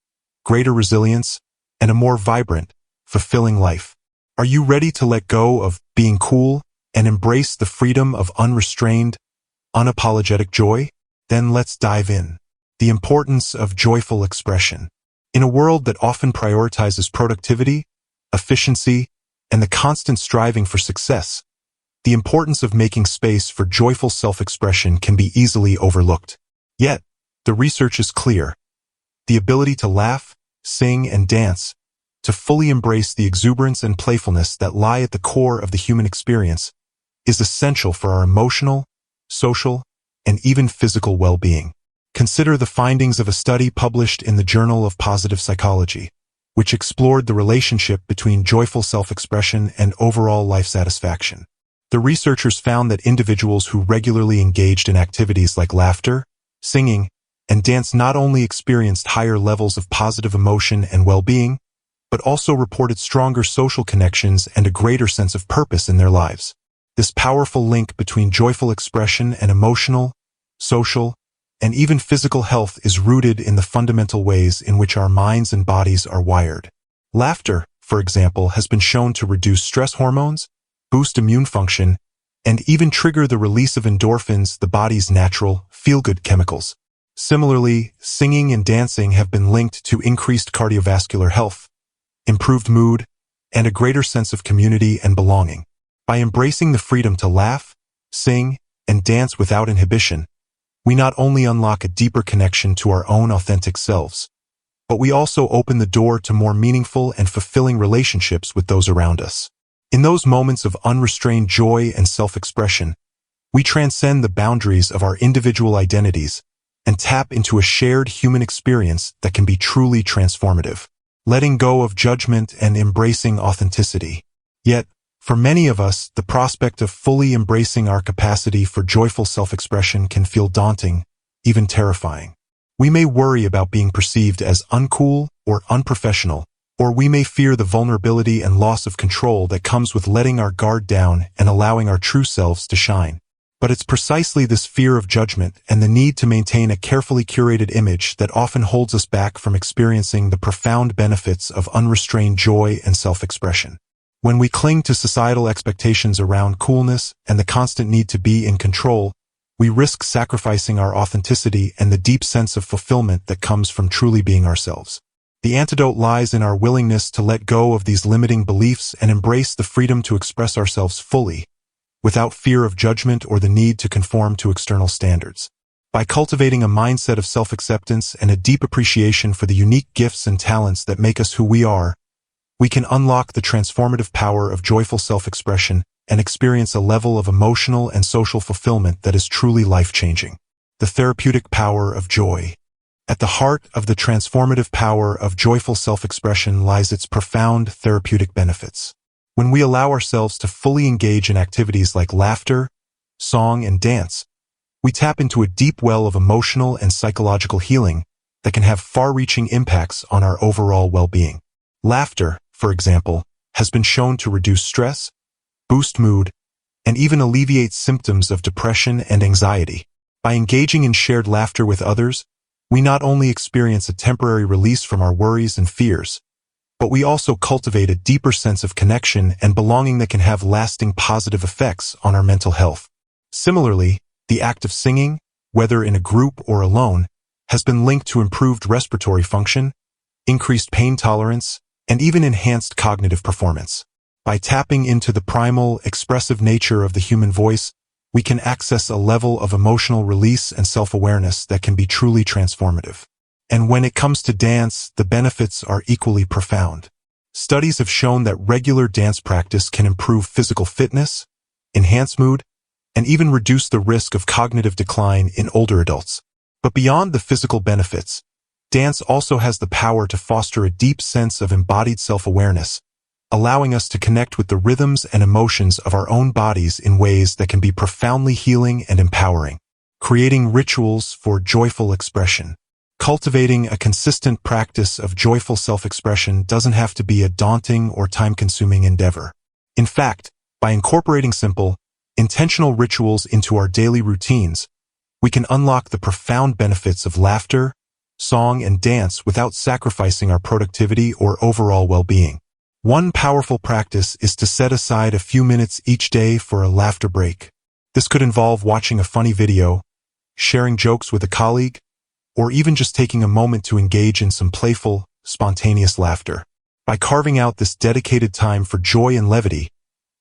greater resilience, and a more vibrant, fulfilling life. Are you ready to let go of being cool and embrace the freedom of unrestrained, unapologetic joy? Then let's dive in. The importance of joyful expression. In a world that often prioritizes productivity, efficiency, and the constant striving for success, the importance of making space for joyful self-expression can be easily overlooked. Yet, the research is clear. The ability to laugh, sing, and dance, to fully embrace the exuberance and playfulness that lie at the core of the human experience, is essential for our emotional, social, and even physical well-being. Consider the findings of a study published in the Journal of Positive Psychology, which explored the relationship between joyful self-expression and overall life satisfaction. The researchers found that individuals who regularly engaged in activities like laughter, singing, and dance not only experienced higher levels of positive emotion and well-being, but also reported stronger social connections and a greater sense of purpose in their lives. This powerful link between joyful expression and emotional, social, and even physical health is rooted in the fundamental ways in which our minds and bodies are wired. Laughter, for example, has been shown to reduce stress hormones, boost immune function, and even trigger the release of endorphins, the body's natural, feel-good chemicals. Similarly, singing and dancing have been linked to increased cardiovascular health, improved mood, and a greater sense of community and belonging. By embracing the freedom to laugh, sing, and dance without inhibition, we not only unlock a deeper connection to our own authentic selves, but we also open the door to more meaningful and fulfilling relationships with those around us. In those moments of unrestrained joy and self-expression, we transcend the boundaries of our individual identities and tap into a shared human experience that can be truly transformative, letting go of judgment and embracing authenticity. Yet, for many of us, the prospect of fully embracing our capacity for joyful self-expression can feel daunting, even terrifying. We may worry about being perceived as uncool or unprofessional, or we may fear the vulnerability and loss of control that comes with letting our guard down and allowing our true selves to shine. But it's precisely this fear of judgment and the need to maintain a carefully curated image that often holds us back from experiencing the profound benefits of unrestrained joy and self-expression. When we cling to societal expectations around coolness and the constant need to be in control, we risk sacrificing our authenticity and the deep sense of fulfillment that comes from truly being ourselves. The antidote lies in our willingness to let go of these limiting beliefs and embrace the freedom to express ourselves fully, without fear of judgment or the need to conform to external standards. By cultivating a mindset of self-acceptance and a deep appreciation for the unique gifts and talents that make us who we are, we can unlock the transformative power of joyful self-expression and experience a level of emotional and social fulfillment that is truly life-changing. The therapeutic power of joy. At the heart of the transformative power of joyful self-expression lies its profound therapeutic benefits. When we allow ourselves to fully engage in activities like laughter, song, and dance, we tap into a deep well of emotional and psychological healing that can have far-reaching impacts on our overall well-being. Laughter, for example, has been shown to reduce stress, boost mood, and even alleviate symptoms of depression and anxiety. By engaging in shared laughter with others, we not only experience a temporary release from our worries and fears, but we also cultivate a deeper sense of connection and belonging that can have lasting positive effects on our mental health. Similarly, the act of singing, whether in a group or alone, has been linked to improved respiratory function, increased pain tolerance, and even enhanced cognitive performance. By tapping into the primal, expressive nature of the human voice, we can access a level of emotional release and self-awareness that can be truly transformative. And when it comes to dance, the benefits are equally profound. Studies have shown that regular dance practice can improve physical fitness, enhance mood, and even reduce the risk of cognitive decline in older adults. But beyond the physical benefits, dance also has the power to foster a deep sense of embodied self-awareness, allowing us to connect with the rhythms and emotions of our own bodies in ways that can be profoundly healing and empowering. Creating rituals for joyful expression. Cultivating a consistent practice of joyful self-expression doesn't have to be a daunting or time-consuming endeavor. In fact, by incorporating simple, intentional rituals into our daily routines, we can unlock the profound benefits of laughter, song, and dance without sacrificing our productivity or overall well-being. One powerful practice is to set aside a few minutes each day for a laughter break. This could involve watching a funny video, sharing jokes with a colleague, or even just taking a moment to engage in some playful, spontaneous laughter. By carving out this dedicated time for joy and levity,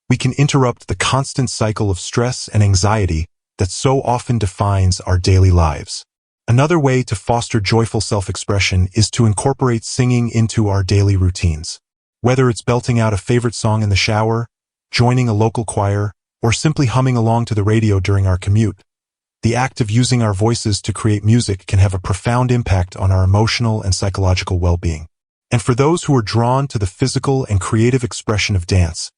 we can interrupt the constant cycle of stress and anxiety that so often defines our daily lives. Another way to foster joyful self-expression is to incorporate singing into our daily routines. Whether it's belting out a favorite song in the shower, joining a local choir, or simply humming along to the radio during our commute, the act of using our voices to create music can have a profound impact on our emotional and psychological well-being. And for those who are drawn to the physical and creative expression of dance,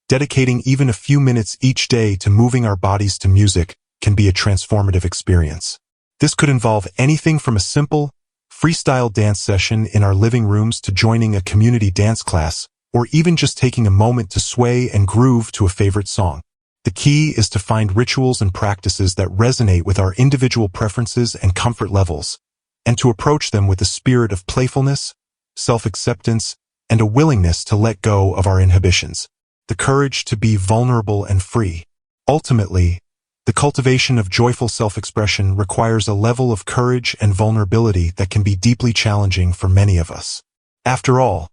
dedicating even a few minutes each day to moving our bodies to music can be a transformative experience. This could involve anything from a simple, freestyle dance session in our living rooms to joining a community dance class, or even just taking a moment to sway and groove to a favorite song. The key is to find rituals and practices that resonate with our individual preferences and comfort levels, and to approach them with a spirit of playfulness, self-acceptance, and a willingness to let go of our inhibitions. The courage to be vulnerable and free. Ultimately, the cultivation of joyful self-expression requires a level of courage and vulnerability that can be deeply challenging for many of us. After all,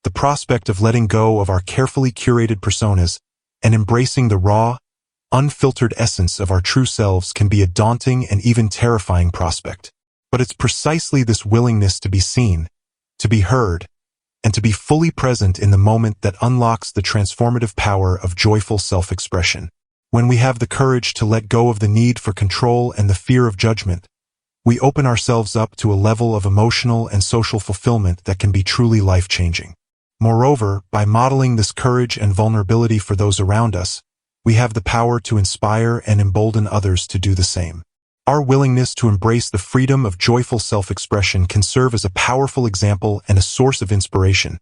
the prospect of letting go of our carefully curated personas and embracing the raw, unfiltered essence of our true selves can be a daunting and even terrifying prospect. But it's precisely this willingness to be seen, to be heard, and to be fully present in the moment that unlocks the transformative power of joyful self-expression. When we have the courage to let go of the need for control and the fear of judgment, we open ourselves up to a level of emotional and social fulfillment that can be truly life-changing. Moreover, by modeling this courage and vulnerability for those around us, we have the power to inspire and embolden others to do the same. Our willingness to embrace the freedom of joyful self-expression can serve as a powerful example and a source of inspiration,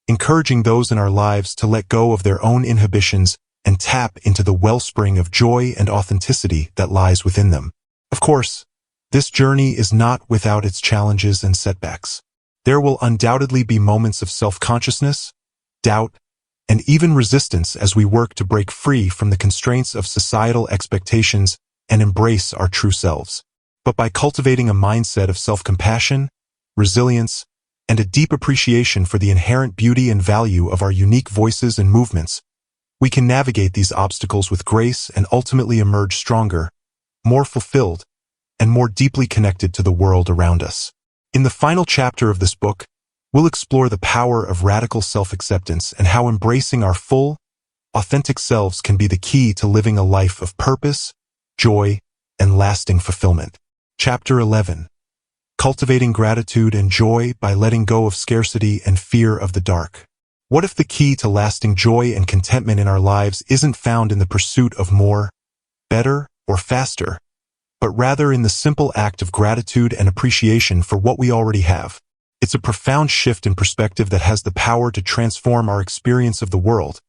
encouraging those in our lives to let go of their own inhibitions and tap into the wellspring of joy and authenticity that lies within them. Of course, this journey is not without its challenges and setbacks. There will undoubtedly be moments of self-consciousness, doubt, and even resistance as we work to break free from the constraints of societal expectations and embrace our true selves. But by cultivating a mindset of self-compassion, resilience, and a deep appreciation for the inherent beauty and value of our unique voices and movements, we can navigate these obstacles with grace and ultimately emerge stronger, more fulfilled, and more deeply connected to the world around us. In the final chapter of this book, we'll explore the power of radical self-acceptance and how embracing our full, authentic selves can be the key to living a life of purpose, joy, and lasting fulfillment. Chapter 11. Cultivating gratitude and joy by letting go of scarcity and fear of the dark. What if the key to lasting joy and contentment in our lives isn't found in the pursuit of more, better, or faster, but rather in the simple act of gratitude and appreciation for what we already have? It's a profound shift in perspective that has the power to transform our experience of the world,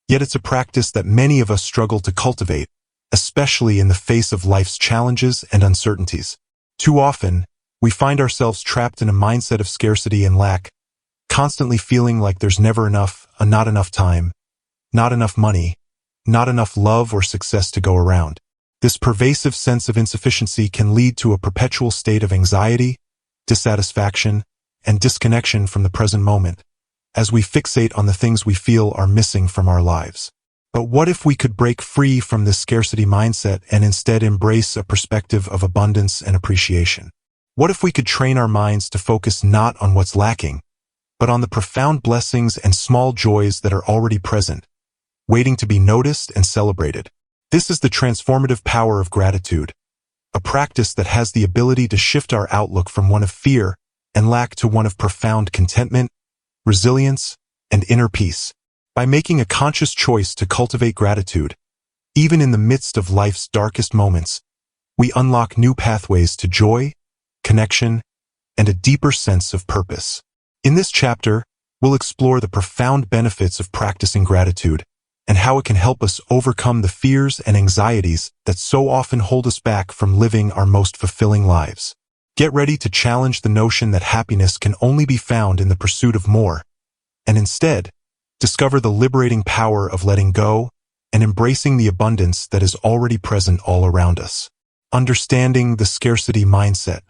yet it's a practice that many of us struggle to cultivate, especially in the face of life's challenges and uncertainties. Too often, we find ourselves trapped in a mindset of scarcity and lack, constantly feeling like there's never enough, not enough time, not enough money, not enough love or success to go around. This pervasive sense of insufficiency can lead to a perpetual state of anxiety, dissatisfaction, and disconnection from the present moment, as we fixate on the things we feel are missing from our lives. But what if we could break free from this scarcity mindset and instead embrace a perspective of abundance and appreciation? What if we could train our minds to focus not on what's lacking, but on the profound blessings and small joys that are already present, waiting to be noticed and celebrated? This is the transformative power of gratitude, a practice that has the ability to shift our outlook from one of fear and lack to one of profound contentment, resilience, and inner peace. By making a conscious choice to cultivate gratitude, even in the midst of life's darkest moments, we unlock new pathways to joy, connection, and a deeper sense of purpose. In this chapter, we'll explore the profound benefits of practicing gratitude and how it can help us overcome the fears and anxieties that so often hold us back from living our most fulfilling lives. Get ready to challenge the notion that happiness can only be found in the pursuit of more, and instead, discover the liberating power of letting go and embracing the abundance that is already present all around us. Understanding the scarcity mindset.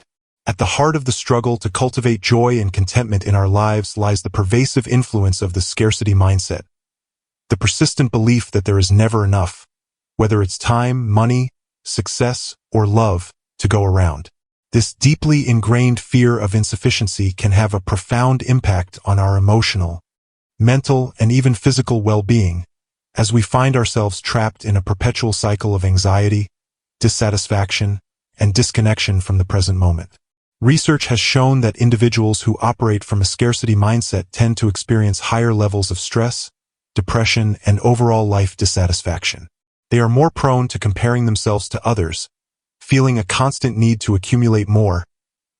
At the heart of the struggle to cultivate joy and contentment in our lives lies the pervasive influence of the scarcity mindset, the persistent belief that there is never enough, whether it's time, money, success, or love, to go around. This deeply ingrained fear of insufficiency can have a profound impact on our emotional, mental, and even physical well-being, as we find ourselves trapped in a perpetual cycle of anxiety, dissatisfaction, and disconnection from the present moment. Research has shown that individuals who operate from a scarcity mindset tend to experience higher levels of stress, depression, and overall life dissatisfaction. They are more prone to comparing themselves to others, feeling a constant need to accumulate more,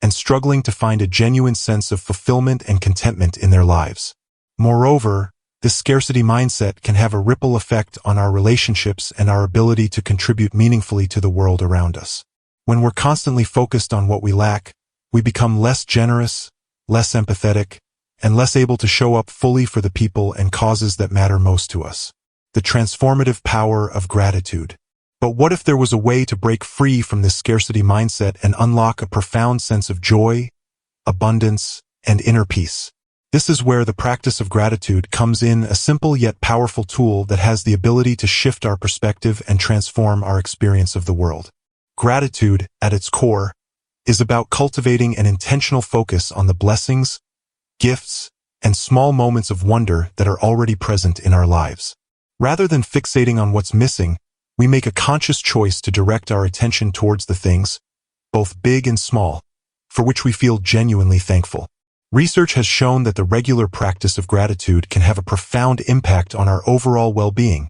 and struggling to find a genuine sense of fulfillment and contentment in their lives. Moreover, this scarcity mindset can have a ripple effect on our relationships and our ability to contribute meaningfully to the world around us. When we're constantly focused on what we lack, we become less generous, less empathetic, and less able to show up fully for the people and causes that matter most to us. The transformative power of gratitude. But what if there was a way to break free from this scarcity mindset and unlock a profound sense of joy, abundance, and inner peace? This is where the practice of gratitude comes in, a simple yet powerful tool that has the ability to shift our perspective and transform our experience of the world. Gratitude, at its core, is about cultivating an intentional focus on the blessings, gifts, and small moments of wonder that are already present in our lives. Rather than fixating on what's missing, we make a conscious choice to direct our attention towards the things, both big and small, for which we feel genuinely thankful. Research has shown that the regular practice of gratitude can have a profound impact on our overall well-being,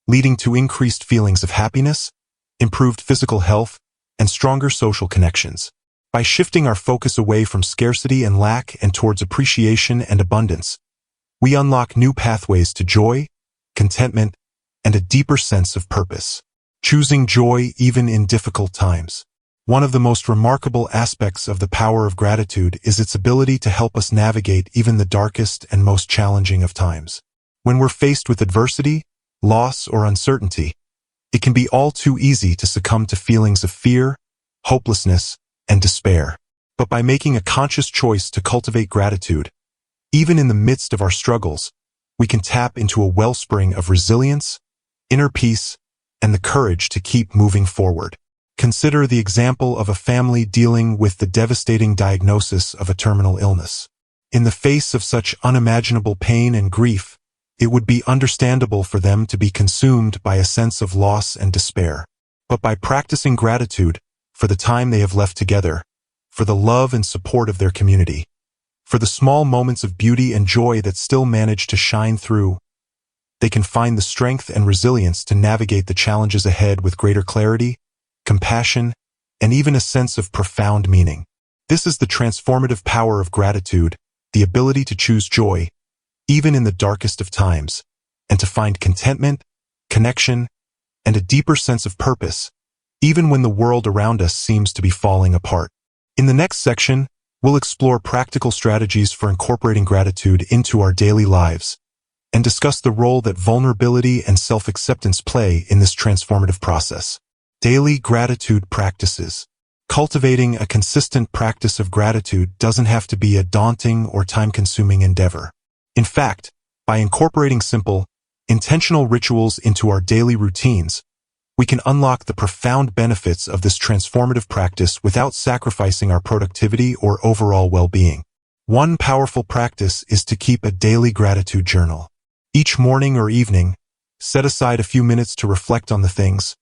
leading to increased feelings of happiness, improved physical health, and stronger social connections. By shifting our focus away from scarcity and lack and towards appreciation and abundance, we unlock new pathways to joy, contentment, and a deeper sense of purpose. Choosing joy even in difficult times. One of the most remarkable aspects of the power of gratitude is its ability to help us navigate even the darkest and most challenging of times. When we're faced with adversity, loss, or uncertainty, it can be all too easy to succumb to feelings of fear, hopelessness, and despair. But by making a conscious choice to cultivate gratitude, even in the midst of our struggles, we can tap into a wellspring of resilience, inner peace, and the courage to keep moving forward. Consider the example of a family dealing with the devastating diagnosis of a terminal illness. In the face of such unimaginable pain and grief, it would be understandable for them to be consumed by a sense of loss and despair. But by practicing gratitude for the time they have left together, for the love and support of their community, for the small moments of beauty and joy that still manage to shine through, they can find the strength and resilience to navigate the challenges ahead with greater clarity, compassion, and even a sense of profound meaning. This is the transformative power of gratitude, the ability to choose joy, even in the darkest of times, and to find contentment, connection, and a deeper sense of purpose, even when the world around us seems to be falling apart. In the next section, we'll explore practical strategies for incorporating gratitude into our daily lives, and discuss the role that vulnerability and self-acceptance play in this transformative process. Daily gratitude practices. Cultivating a consistent practice of gratitude doesn't have to be a daunting or time-consuming endeavor. In fact, by incorporating simple, intentional rituals into our daily routines, we can unlock the profound benefits of this transformative practice without sacrificing our productivity or overall well-being. One powerful practice is to keep a daily gratitude journal. Each morning or evening, set aside a few minutes to reflect on the things,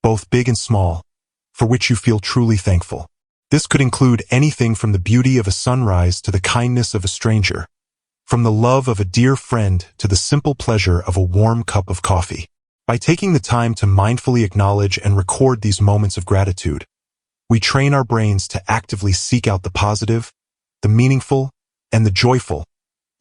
both big and small, for which you feel truly thankful. This could include anything from the beauty of a sunrise to the kindness of a stranger, from the love of a dear friend to the simple pleasure of a warm cup of coffee. By taking the time to mindfully acknowledge and record these moments of gratitude, we train our brains to actively seek out the positive, the meaningful, and the joyful,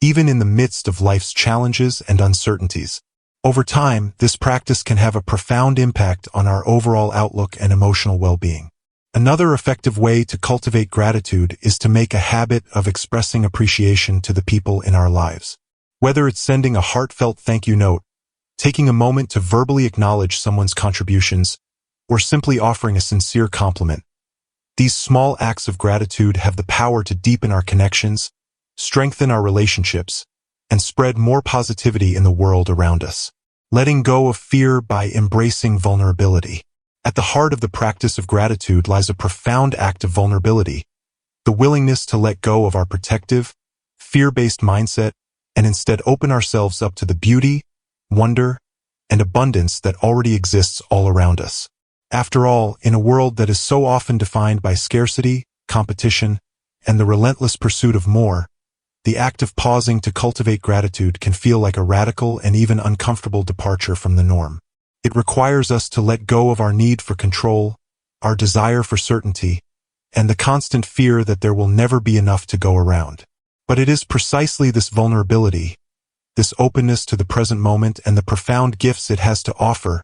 even in the midst of life's challenges and uncertainties. Over time, this practice can have a profound impact on our overall outlook and emotional well-being. Another effective way to cultivate gratitude is to make a habit of expressing appreciation to the people in our lives. Whether it's sending a heartfelt thank you note, taking a moment to verbally acknowledge someone's contributions, or simply offering a sincere compliment, these small acts of gratitude have the power to deepen our connections, strengthen our relationships, and spread more positivity in the world around us. Letting go of fear by embracing vulnerability. At the heart of the practice of gratitude lies a profound act of vulnerability, the willingness to let go of our protective, fear-based mindset and instead open ourselves up to the beauty, wonder, and abundance that already exists all around us. After all, in a world that is so often defined by scarcity, competition, and the relentless pursuit of more, the act of pausing to cultivate gratitude can feel like a radical and even uncomfortable departure from the norm. It requires us to let go of our need for control, our desire for certainty, and the constant fear that there will never be enough to go around. But it is precisely this vulnerability, this openness to the present moment and the profound gifts it has to offer,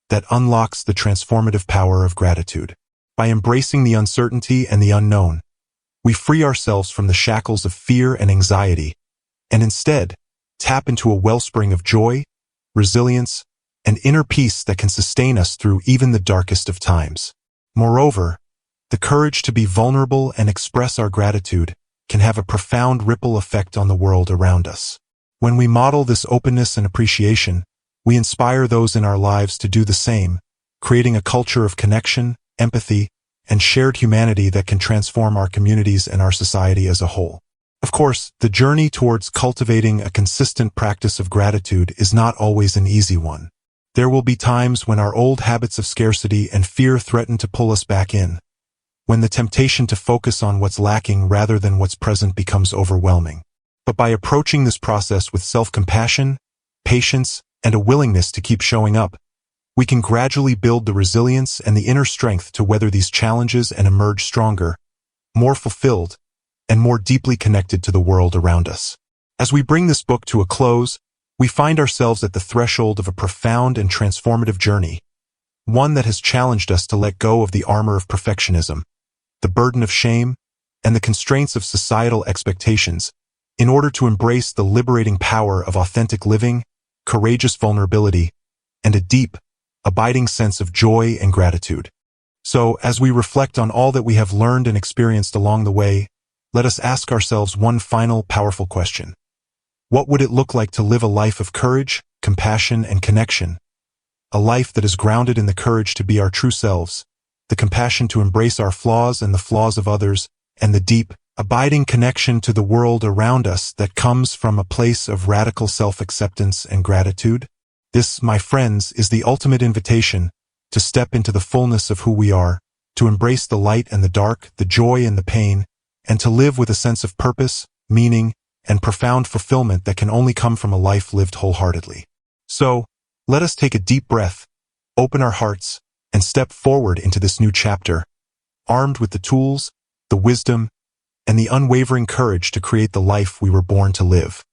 that unlocks the transformative power of gratitude. By embracing the uncertainty and the unknown, we free ourselves from the shackles of fear and anxiety, and instead tap into a wellspring of joy, resilience, and inner peace that can sustain us through even the darkest of times. Moreover, the courage to be vulnerable and express our gratitude can have a profound ripple effect on the world around us. When we model this openness and appreciation, we inspire those in our lives to do the same, creating a culture of connection, empathy, and shared humanity that can transform our communities and our society as a whole. Of course, the journey towards cultivating a consistent practice of gratitude is not always an easy one. There will be times when our old habits of scarcity and fear threaten to pull us back in, when the temptation to focus on what's lacking rather than what's present becomes overwhelming. But by approaching this process with self-compassion, patience, and a willingness to keep showing up, we can gradually build the resilience and the inner strength to weather these challenges and emerge stronger, more fulfilled, and more deeply connected to the world around us. As we bring this book to a close, we find ourselves at the threshold of a profound and transformative journey, one that has challenged us to let go of the armor of perfectionism, the burden of shame, and the constraints of societal expectations, in order to embrace the liberating power of authentic living, courageous vulnerability, and a deep, abiding sense of joy and gratitude. So, as we reflect on all that we have learned and experienced along the way, let us ask ourselves one final powerful question. What would it look like to live a life of courage, compassion, and connection? A life that is grounded in the courage to be our true selves, the compassion to embrace our flaws and the flaws of others, and the deep, abiding connection to the world around us that comes from a place of radical self-acceptance and gratitude? This, my friends, is the ultimate invitation to step into the fullness of who we are, to embrace the light and the dark, the joy and the pain, and to live with a sense of purpose, meaning, and profound fulfillment that can only come from a life lived wholeheartedly. So, let us take a deep breath, open our hearts, and step forward into this new chapter, armed with the tools, the wisdom, and the unwavering courage to create the life we were born to live.